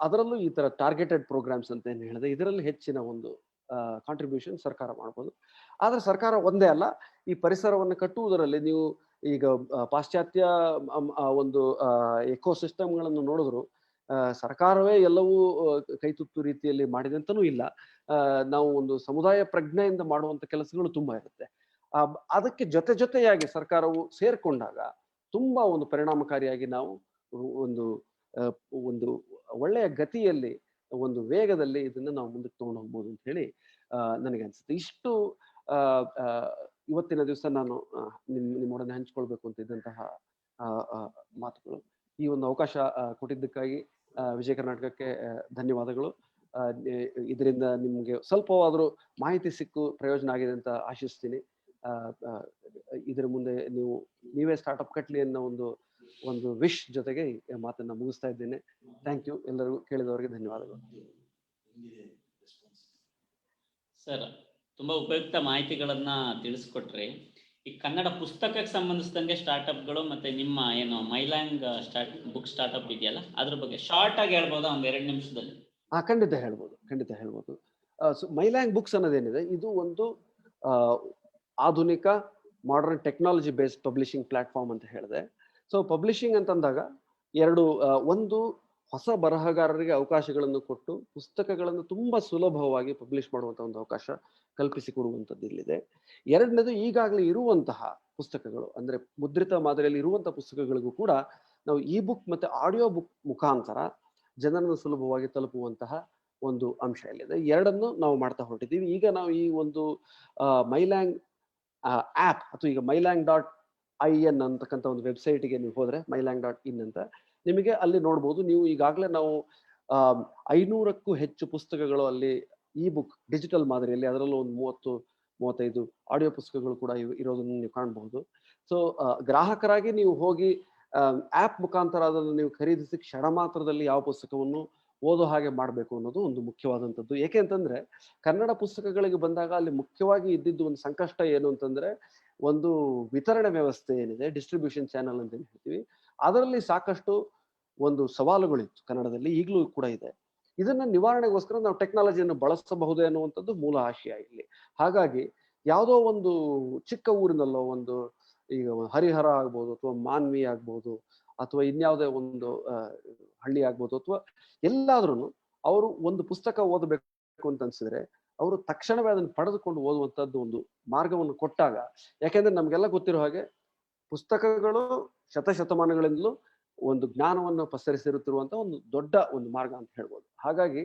ಅದರಲ್ಲೂ ಈ ತರ ಟಾರ್ಗೆಟೆಡ್ ಪ್ರೋಗ್ರಾಮ್ಸ್ ಅಂತ ಏನು ಹೇಳಿದೆ, ಇದರಲ್ಲಿ ಹೆಚ್ಚಿನ ಒಂದು ಕಾಂಟ್ರಿಬ್ಯೂಷನ್ ಸರ್ಕಾರ ಮಾಡ್ಬೋದು. ಆದ್ರೆ ಸರ್ಕಾರ ಒಂದೇ ಅಲ್ಲ, ಈ ಪರಿಸರವನ್ನು ಕಟ್ಟುವುದರಲ್ಲಿ ನೀವು ಈಗ ಪಾಶ್ಚಾತ್ಯ ಒಂದು ಎಕೋಸಿಸ್ಟಮ್ಗಳನ್ನು ನೋಡಿದ್ರು ಸರ್ಕಾರವೇ ಎಲ್ಲವೂ ಕೈತುತ್ತು ರೀತಿಯಲ್ಲಿ ಮಾಡಿದೆ ಅಂತನೂ ಇಲ್ಲ. ನಾವು ಒಂದು ಸಮುದಾಯ ಪ್ರಜ್ಞೆಯಿಂದ ಮಾಡುವಂತ ಕೆಲಸಗಳು ತುಂಬಾ ಇರುತ್ತೆ. ಅದಕ್ಕೆ ಜೊತೆಯಾಗಿ ಸರ್ಕಾರವು ಸೇರ್ಕೊಂಡಾಗ ತುಂಬಾ ಒಂದು ಪರಿಣಾಮಕಾರಿಯಾಗಿ ನಾವು ಒಂದು ಒಂದು ಒಳ್ಳೆಯ ಗತಿಯಲ್ಲಿ ಒಂದು ವೇಗದಲ್ಲಿ ಇದನ್ನ ನಾವು ಮುಂದಕ್ಕೆ ತಗೊಂಡು ಹೋಗ್ಬೋದು ಅಂತ ಹೇಳಿ ನನಗೆ ಅನ್ಸುತ್ತೆ. ಇಷ್ಟು ಇವತ್ತಿನ ದಿವಸ ನಾನು ನಿಮ್ಮೊಡನೆ ಹಂಚ್ಕೊಳ್ಬೇಕು ಅಂತ ಇದ್ದಂತಹ ಮಾತುಗಳು. ಈ ಒಂದು ಅವಕಾಶ ಕೊಟ್ಟಿದ್ದಕ್ಕಾಗಿ ವಿಜಯ ಕರ್ನಾಟಕಕ್ಕೆ ಧನ್ಯವಾದಗಳು. ಇದರಿಂದ ನಿಮ್ಗೆ ಸ್ವಲ್ಪವಾದ್ರೂ ಮಾಹಿತಿ ಸಿಕ್ಕು ಪ್ರಯೋಜನ ಆಗಿದೆ ಅಂತ ಆಶಿಸ್ತೀನಿ. ಇದರ ಮುಂದೆ ನೀವೇ ಸ್ಟಾರ್ಟ್ಅಪ್ ಕಟ್ಲಿ ಅನ್ನೋ ಒಂದು ವಿಶ್ ಜೊತೆಗೆ ಮಾತನ್ನ ಮುಗಿಸ್ತಾ ಇದ್ದೇನೆ. Thank you. ಎಲ್ಲರಿಗೂ ಕೇಳಿದವರಿಗೆ ಧನ್ಯವಾದಗಳು. ಸರ್, ತುಂಬಾ ಉಪಯುಕ್ತ ಮಾಹಿತಿಗಳನ್ನ ತಿಳಿಸ್ಕೊಟ್ರಿ. ಈ ಕನ್ನಡ ಪುಸ್ತಕಕ್ಕೆ ಸಂಬಂಧಿಸಿದಂಗೆ ಸ್ಟಾರ್ಟ್ಅಪ್ಗಳು ಮತ್ತೆ ನಿಮ್ಮ ಏನು ಮೈಲ್ಯಾಂಗ್ ಬುಕ್ ಸ್ಟಾರ್ಟ್ಅಪ್ ಇದೆಯಲ್ಲ ಅದ್ರ ಬಗ್ಗೆ ಶಾರ್ಟ್ ಆಗಿ ಹೇಳ್ಬೋದಾ, ಒಂದ್ 2 ನಿಮಿಷದಲ್ಲಿ? ಖಂಡಿತ ಹೇಳ್ಬೋದು. ಮೈಲ್ಯಾಂಗ್ ಬುಕ್ಸ್ ಅನ್ನೋದೇನಿದೆ, ಇದು ಒಂದು ಆಧುನಿಕ modern technology based publishing platform ಅಂತ ಹೇಳಿದೆ. ಸೊ ಪಬ್ಲಿಷಿಂಗ್ ಅಂತಂದಾಗ ಒಂದು ಹೊಸ ಬರಹಗಾರರಿಗೆ ಅವಕಾಶಗಳನ್ನು ಕೊಟ್ಟು ಪುಸ್ತಕಗಳನ್ನು ತುಂಬಾ ಸುಲಭವಾಗಿ ಪಬ್ಲಿಷ್ ಮಾಡುವಂತಹ ಒಂದು ಅವಕಾಶ ಕಲ್ಪಿಸಿಕೊಡುವಂಥದ್ದು ಇಲ್ಲಿದೆ. ಎರಡನೇದು, ಈಗಾಗಲೇ ಇರುವಂತಹ ಪುಸ್ತಕಗಳು ಅಂದ್ರೆ ಮುದ್ರಿತ ಮಾದರಿಯಲ್ಲಿ ಇರುವಂತಹ ಪುಸ್ತಕಗಳಿಗೂ ಕೂಡ ನಾವು ಇ ಬುಕ್ ಮತ್ತೆ ಆಡಿಯೋ ಬುಕ್ ಮುಖಾಂತರ ಜನರನ್ನು ಸುಲಭವಾಗಿ ತಲುಪುವಂತಹ ಒಂದು ಅಂಶ ಇಲ್ಲಿದೆ. ಎರಡನ್ನು ನಾವು ಮಾಡ್ತಾ ಹೊರಟಿದ್ದೀವಿ. ಈಗ ನಾವು ಈ ಒಂದು ಮೈಲ್ಯಾಂಗ್ ಆಪ್ ಅಥವಾ ಈಗ mylang.in ಅಂತಕ್ಕಂಥ ಒಂದು ವೆಬ್ಸೈಟ್ಗೆ ನೀವು ಹೋದ್ರೆ mylang.in ಅಂತ ನಿಮಗೆ ಅಲ್ಲಿ ನೋಡ್ಬೋದು. ನೀವು ಈಗಾಗಲೇ ನಾವು 500ಕ್ಕೂ ಹೆಚ್ಚು ಪುಸ್ತಕಗಳು ಅಲ್ಲಿ ಇ ಬುಕ್ ಡಿಜಿಟಲ್ ಮಾದರಿಯಲ್ಲಿ, ಅದರಲ್ಲೂ ಒಂದು 30-35 ಆಡಿಯೋ ಪುಸ್ತಕಗಳು ಕೂಡ ಇರೋದನ್ನು ನೀವು ಕಾಣಬಹುದು. ಸೊ ಗ್ರಾಹಕರಾಗಿ ನೀವು ಹೋಗಿ ಆಪ್ ಮುಖಾಂತರ ಅದನ್ನು ನೀವು ಖರೀದಿಸಿ ಕ್ಷಣ ಮಾತ್ರದಲ್ಲಿ ಯಾವ ಪುಸ್ತಕವನ್ನು ಓದೋ ಹಾಗೆ ಮಾಡಬೇಕು ಅನ್ನೋದು ಒಂದು ಮುಖ್ಯವಾದಂಥದ್ದು. ಏಕೆ ಅಂತಂದ್ರೆ ಕನ್ನಡ ಪುಸ್ತಕಗಳಿಗೆ ಬಂದಾಗ ಅಲ್ಲಿ ಮುಖ್ಯವಾಗಿ ಇದ್ದಿದ್ದು ಒಂದು ಸಂಕಷ್ಟ ಏನು ಅಂತಂದ್ರೆ, ಒಂದು ವಿತರಣೆ ವ್ಯವಸ್ಥೆ ಏನಿದೆ, ಡಿಸ್ಟ್ರಿಬ್ಯೂಷನ್ ಚಾನಲ್ ಅಂತ ಹೇಳ್ತೀವಿ, ಅದರಲ್ಲಿ ಸಾಕಷ್ಟು ಒಂದು ಸವಾಲುಗಳಿತ್ತು. ಕನ್ನಡದಲ್ಲಿ ಈಗಲೂ ಕೂಡ ಇದೆ. ಇದನ್ನ ನಿವಾರಣೆಗೋಸ್ಕರ ನಾವು ಟೆಕ್ನಾಲಜಿಯನ್ನು ಬಳಸಬಹುದೇ ಅನ್ನುವಂಥದ್ದು ಮೂಲ ಆಶಯ ಇಲ್ಲಿ. ಹಾಗಾಗಿ ಯಾವುದೋ ಒಂದು ಚಿಕ್ಕ ಊರಿನಲ್ಲೋ ಒಂದು ಈಗ ಹರಿಹರ ಆಗ್ಬೋದು ಅಥವಾ ಮಾನ್ವಿ ಆಗ್ಬೋದು ಅಥವಾ ಇನ್ಯಾವುದೇ ಒಂದು ಹಳ್ಳಿ ಆಗ್ಬೋದು ಅಥವಾ ಎಲ್ಲಾದ್ರೂ ಅವರು ಒಂದು ಪುಸ್ತಕ ಓದಬೇಕು ಅಂತ ಅನ್ಸಿದ್ರೆ ಅವರು ತಕ್ಷಣವೇ ಅದನ್ನು ಪಡೆದುಕೊಂಡು ಓದುವಂತದ್ದು ಒಂದು ಮಾರ್ಗವನ್ನು ಕೊಟ್ಟಾಗ, ಯಾಕೆಂದ್ರೆ ನಮ್ಗೆಲ್ಲ ಗೊತ್ತಿರೋ ಹಾಗೆ ಪುಸ್ತಕಗಳು ಶತಶತಮಾನಗಳಿಂದಲೂ ಒಂದು ಜ್ಞಾನವನ್ನು ಪಸರಿಸಿರುತ್ತಿರುವಂತ ಒಂದು ದೊಡ್ಡ ಒಂದು ಮಾರ್ಗ ಅಂತ ಹೇಳ್ಬೋದು. ಹಾಗಾಗಿ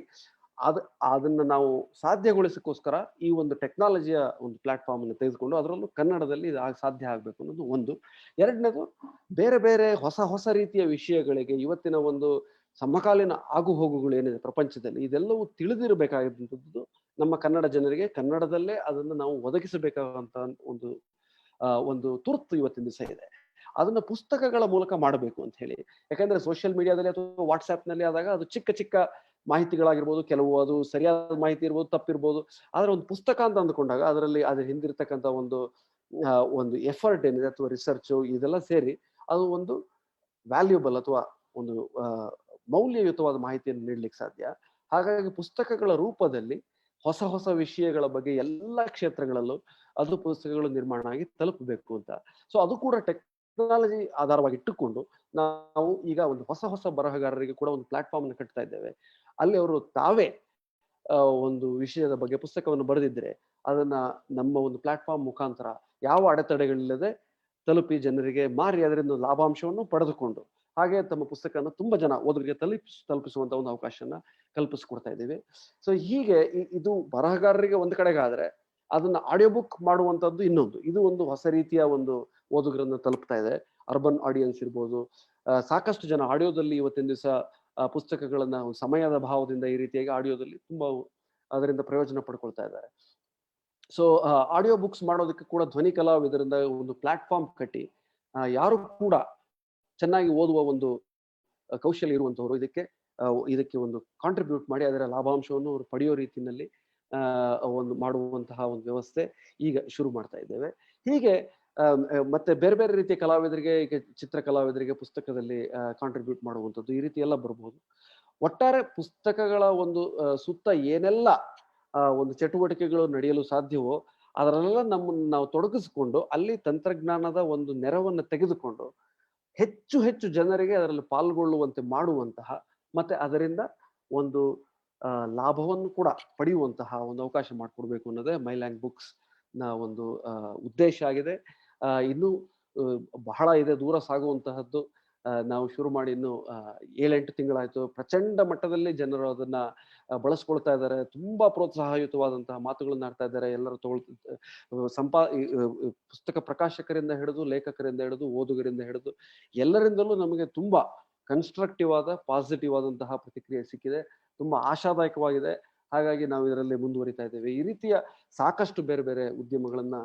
ಅದನ್ನ ನಾವು ಸಾಧ್ಯಗೊಳಿಸಕ್ಕೋಸ್ಕರ ಈ ಒಂದು ಟೆಕ್ನಾಲಜಿಯ ಒಂದು ಪ್ಲಾಟ್ಫಾರ್ಮ್ ಅನ್ನು ತೆಗೆದುಕೊಂಡು ಅದರಲ್ಲೂ ಕನ್ನಡದಲ್ಲಿ ಇದು ಸಾಧ್ಯ ಆಗ್ಬೇಕು ಅನ್ನೋದು ಒಂದು. ಎರಡನೇದು, ಬೇರೆ ಬೇರೆ ಹೊಸ ರೀತಿಯ ವಿಷಯಗಳಿಗೆ ಇವತ್ತಿನ ಒಂದು ಸಮಕಾಲೀನ ಆಗು ಹೋಗುಗಳು ಏನಿದೆ ಪ್ರಪಂಚದಲ್ಲಿ, ಇದೆಲ್ಲವೂ ತಿಳಿದಿರಬೇಕಾದಂಥದ್ದು ನಮ್ಮ ಕನ್ನಡ ಜನರಿಗೆ ಕನ್ನಡದಲ್ಲೇ ಅದನ್ನು ನಾವು ಒದಗಿಸಬೇಕಾದಂತ ಒಂದು ತುರ್ತು ಇವತ್ತಿನ ದಿವಸ ಇದೆ. ಅದನ್ನ ಪುಸ್ತಕಗಳ ಮೂಲಕ ಮಾಡಬೇಕು ಅಂತ ಹೇಳಿ. ಯಾಕಂದ್ರೆ ಸೋಷಿಯಲ್ ಮೀಡಿಯಾದಲ್ಲಿ ಅಥವಾ ವಾಟ್ಸ್ಆಪ್ ನಲ್ಲಿ ಆದಾಗ ಅದು ಚಿಕ್ಕ ಮಾಹಿತಿಗಳಾಗಿರ್ಬೋದು, ಕೆಲವು ಅದು ಸರಿಯಾದ ಮಾಹಿತಿ ಇರ್ಬೋದು, ತಪ್ಪಿರ್ಬೋದು. ಆದ್ರೆ ಒಂದು ಪುಸ್ತಕ ಅಂತ ಅಂದ್ಕೊಂಡಾಗ ಅದರಲ್ಲಿ ಅದ್ರ ಹಿಂದಿರ್ತಕ್ಕಂಥ ಒಂದು ಎಫರ್ಟ್ ಏನಿದೆ ಅಥವಾ ರಿಸರ್ಚು ಇದೆಲ್ಲ ಸೇರಿ ಅದು ಒಂದು ವ್ಯಾಲ್ಯೂಬಲ್ ಅಥವಾ ಒಂದು ಮೌಲ್ಯಯುತವಾದ ಮಾಹಿತಿಯನ್ನು ನೀಡ್ಲಿಕ್ಕೆ ಸಾಧ್ಯ. ಹಾಗಾಗಿ ಪುಸ್ತಕಗಳ ರೂಪದಲ್ಲಿ ಹೊಸ ಹೊಸ ವಿಷಯಗಳ ಬಗ್ಗೆ ಎಲ್ಲ ಕ್ಷೇತ್ರಗಳಲ್ಲೂ ಅದು ಪುಸ್ತಕಗಳು ನಿರ್ಮಾಣ ಆಗಿ ತಲುಪಬೇಕು ಅಂತ. ಸೊ ಅದು ಕೂಡ ಟೆಕ್ನಾಲಜಿ ಆಧಾರವಾಗಿ ಇಟ್ಟುಕೊಂಡು ನಾವು ಈಗ ಒಂದು ಹೊಸ ಹೊಸ ಬರಹಗಾರರಿಗೆ ಕೂಡ ಒಂದು ಪ್ಲಾಟ್ಫಾರ್ಮ್ ಅನ್ನು ಕಟ್ತಾ ಇದ್ದೇವೆ. ಅಲ್ಲಿ ಅವರು ತಾವೇ ಒಂದು ವಿಷಯದ ಬಗ್ಗೆ ಪುಸ್ತಕವನ್ನು ಬರೆದಿದ್ರೆ ಅದನ್ನ ನಮ್ಮ ಒಂದು ಪ್ಲಾಟ್ಫಾರ್ಮ್ ಮುಖಾಂತರ ಯಾವ ಅಡೆತಡೆಗಳಿಲ್ಲದೆ ತಲುಪಿ ಜನರಿಗೆ ಮಾರಿ ಅದರಿಂದ ಲಾಭಾಂಶವನ್ನು ಪಡೆದುಕೊಂಡು ಹಾಗೆ ತಮ್ಮ ಪುಸ್ತಕನ ತುಂಬಾ ಜನ ಓದುಗರಿಗೆ ತಲುಪಿಸುವಂತ ಒಂದು ಅವಕಾಶನ ಕಲ್ಪಿಸ್ಕೊಡ್ತಾ ಇದ್ದೀವಿ. ಸೊ ಹೀಗೆ ಇದು ಬರಹಗಾರರಿಗೆ ಒಂದು ಕಡೆಗಾದ್ರೆ ಅದನ್ನ ಆಡಿಯೋ ಬುಕ್ ಮಾಡುವಂತದ್ದು ಇನ್ನೊಂದು, ಇದು ಒಂದು ಹೊಸ ರೀತಿಯ ಒಂದು ಓದುಗರನ್ನ ತಲುಪ್ತಾ ಇದೆ. ಅರ್ಬನ್ ಆಡಿಯನ್ಸ್ ಇರ್ಬೋದು, ಸಾಕಷ್ಟು ಜನ ಆಡಿಯೋದಲ್ಲಿ ಇವತ್ತಿನ ದಿವಸ ಪುಸ್ತಕಗಳನ್ನ ಸಮಯದ ಭಾವದಿಂದ ಈ ರೀತಿಯಾಗಿ ಆಡಿಯೋದಲ್ಲಿ ತುಂಬಾ ಅದರಿಂದ ಪ್ರಯೋಜನ ಪಡ್ಕೊಳ್ತಾ ಇದ್ದಾರೆ. ಸೊ ಆಡಿಯೋ ಬುಕ್ಸ್ ಮಾಡೋದಕ್ಕೆ ಕೂಡ ಧ್ವನಿ ಕಲಾವಿದರಿಂದ ಒಂದು ಪ್ಲಾಟ್ಫಾರ್ಮ್ ಕಟ್ಟಿ ಯಾರು ಕೂಡ ಚೆನ್ನಾಗಿ ಓದುವ ಒಂದು ಕೌಶಲ್ಯ ಇರುವಂತವರು ಇದಕ್ಕೆ ಒಂದು ಕಾಂಟ್ರಿಬ್ಯೂಟ್ ಮಾಡಿ ಅದರ ಲಾಭಾಂಶವನ್ನು ಅವರು ಪಡೆಯೋ ರೀತಿಯಲ್ಲಿ ಒಂದು ಮಾಡುವಂತಹ ಒಂದು ವ್ಯವಸ್ಥೆ ಈಗ ಶುರು ಮಾಡ್ತಾ ಇದ್ದೇವೆ. ಹೀಗೆ ಮತ್ತೆ ಬೇರೆ ಬೇರೆ ರೀತಿಯ ಕಲಾವಿದರಿಗೆ, ಈಗ ಚಿತ್ರ ಕಲಾವಿದರಿಗೆ ಪುಸ್ತಕದಲ್ಲಿ ಕಾಂಟ್ರಿಬ್ಯೂಟ್ ಮಾಡುವಂಥದ್ದು ಈ ರೀತಿ ಎಲ್ಲ ಬರ್ಬೋದು. ಒಟ್ಟಾರೆ ಪುಸ್ತಕಗಳ ಒಂದು ಸುತ್ತ ಏನೆಲ್ಲ ಒಂದು ಚಟುವಟಿಕೆಗಳು ನಡೆಯಲು ಸಾಧ್ಯವೋ ಅದರಲ್ಲೆಲ್ಲ ನಮ್ಮನ್ನು ನಾವು ತೊಡಗಿಸಿಕೊಂಡು ಅಲ್ಲಿ ತಂತ್ರಜ್ಞಾನದ ಒಂದು ನೆರವನ್ನು ತೆಗೆದುಕೊಂಡು ಹೆಚ್ಚು ಹೆಚ್ಚು ಜನರಿಗೆ ಅದರಲ್ಲಿ ಪಾಲ್ಗೊಳ್ಳುವಂತೆ ಮಾಡುವಂತಹ ಮತ್ತೆ ಅದರಿಂದ ಒಂದು ಲಾಭವನ್ನು ಕೂಡ ಪಡೆಯುವಂತಹ ಒಂದು ಅವಕಾಶ ಮಾಡಿಕೊಡ್ಬೇಕು ಅನ್ನೋದೇ ಮೈಲ್ಯಾಂಗ್ ಬುಕ್ಸ್ ನ ಒಂದು ಉದ್ದೇಶ ಆಗಿದೆ. ಇನ್ನು ಬಹಳ ಇದೆ, ದೂರ ಸಾಗುವಂತಹದ್ದು. ನಾವು ಶುರು ಮಾಡಿ ಇನ್ನು 7-8 ತಿಂಗಳಾಯ್ತು. ಪ್ರಚಂಡ ಮಟ್ಟದಲ್ಲಿ ಜನರು ಅದನ್ನ ಬಳಸ್ಕೊಳ್ತಾ ಇದ್ದಾರೆ. ತುಂಬಾ ಪ್ರೋತ್ಸಾಹಯುತವಾದಂತಹ ಮಾತುಗಳನ್ನ ಆಡ್ತಾ ಇದ್ದಾರೆ. ಎಲ್ಲರೂ ಪುಸ್ತಕ ಪ್ರಕಾಶಕರಿಂದ ಹಿಡಿದು, ಲೇಖಕರಿಂದ ಹಿಡಿದು, ಓದುಗರಿಂದ ಹಿಡಿದು ಎಲ್ಲರಿಂದಲೂ ನಮಗೆ ತುಂಬಾ ಕನ್ಸ್ಟ್ರಕ್ಟಿವ್ ಆದ ಪಾಸಿಟಿವ್ ಆದಂತಹ ಪ್ರತಿಕ್ರಿಯೆ ಸಿಕ್ಕಿದೆ. ತುಂಬಾ ಆಶಾದಾಯಕವಾಗಿದೆ. ಹಾಗಾಗಿ ನಾವು ಇದರಲ್ಲಿ ಮುಂದುವರಿತಾ ಇದ್ದೇವೆ. ಈ ರೀತಿಯ ಸಾಕಷ್ಟು ಬೇರೆ ಬೇರೆ ಉದ್ಯಮಗಳನ್ನ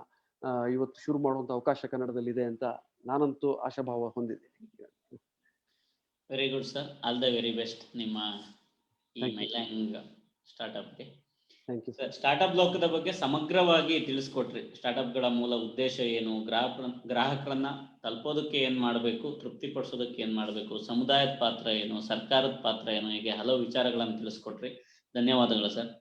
ಇವತ್ತು ಶುರು ಮಾಡುವಂತ ಅವಕಾಶ ಕನ್ನಡದಲ್ಲಿ ಇದೆ ಅಂತ ನಾನಂತೂ ಆಶಾಭಾವ ಹೊಂದಿದ್ದೇನೆ. Very good sir, all the very best ನಿಮ್ಮ ಈ ಮೈಲ್ಯಾಂಗ್ ಸ್ಟಾರ್ಟ್ಅಪ್ಗೆ. ಸ್ಟಾರ್ಟ್ಅಪ್ ಲೋಕದ ಬಗ್ಗೆ ಸಮಗ್ರವಾಗಿ ತಿಳಿಸ್ಕೊಟ್ರಿ. ಸ್ಟಾರ್ಟ್ಅಪ್ಗಳ ಮೂಲ ಉದ್ದೇಶ ಏನು, ಗ್ರಾಹಕರನ್ನ ತಲುಪೋದಕ್ಕೆ ಏನ್ ಮಾಡಬೇಕು, ತೃಪ್ತಿಪಡಿಸೋದಕ್ಕೆ ಏನ್ ಮಾಡಬೇಕು, ಸಮುದಾಯದ ಪಾತ್ರ ಏನು, ಸರ್ಕಾರದ ಪಾತ್ರ ಏನು, ಹೀಗೆ ಹಲವು ವಿಚಾರಗಳನ್ನು ತಿಳಿಸ್ಕೊಟ್ರಿ. ಧನ್ಯವಾದಗಳು ಸರ್.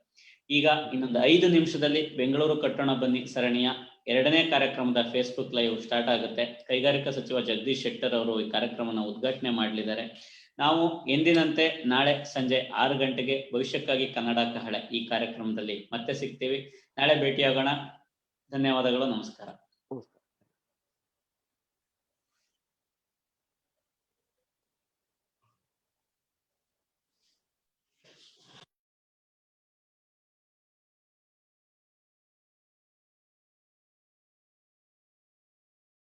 ಈಗ ಇನ್ನೊಂದು 5 ನಿಮಿಷದಲ್ಲಿ ಬೆಂಗಳೂರು ಕಟ್ಟೋಣ ಬನ್ನಿ ಸರಣಿಯ 2ನೇ ಕಾರ್ಯಕ್ರಮದ ಫೇಸ್ಬುಕ್ ಲೈವ್ ಸ್ಟಾರ್ಟ್ ಆಗುತ್ತೆ. ಕೈಗಾರಿಕಾ ಸಚಿವ ಜಗದೀಶ್ ಶೆಟ್ಟರ್ ಅವರು ಈ ಕಾರ್ಯಕ್ರಮನ ಉದ್ಘಾಟನೆ ಮಾಡಲಿದ್ದಾರೆ. ನಾವು ಎಂದಿನಂತೆ ನಾಳೆ ಸಂಜೆ 6 ಗಂಟೆಗೆ ಭವಿಷ್ಯಕ್ಕಾಗಿ ಕನ್ನಡ ಕಹಳೆ ಈ ಕಾರ್ಯಕ್ರಮದಲ್ಲಿ ಮತ್ತೆ ಸಿಗ್ತೀವಿ. ನಾಳೆ ಭೇಟಿಯಾಗೋಣ. ಧನ್ಯವಾದಗಳು, ನಮಸ್ಕಾರ.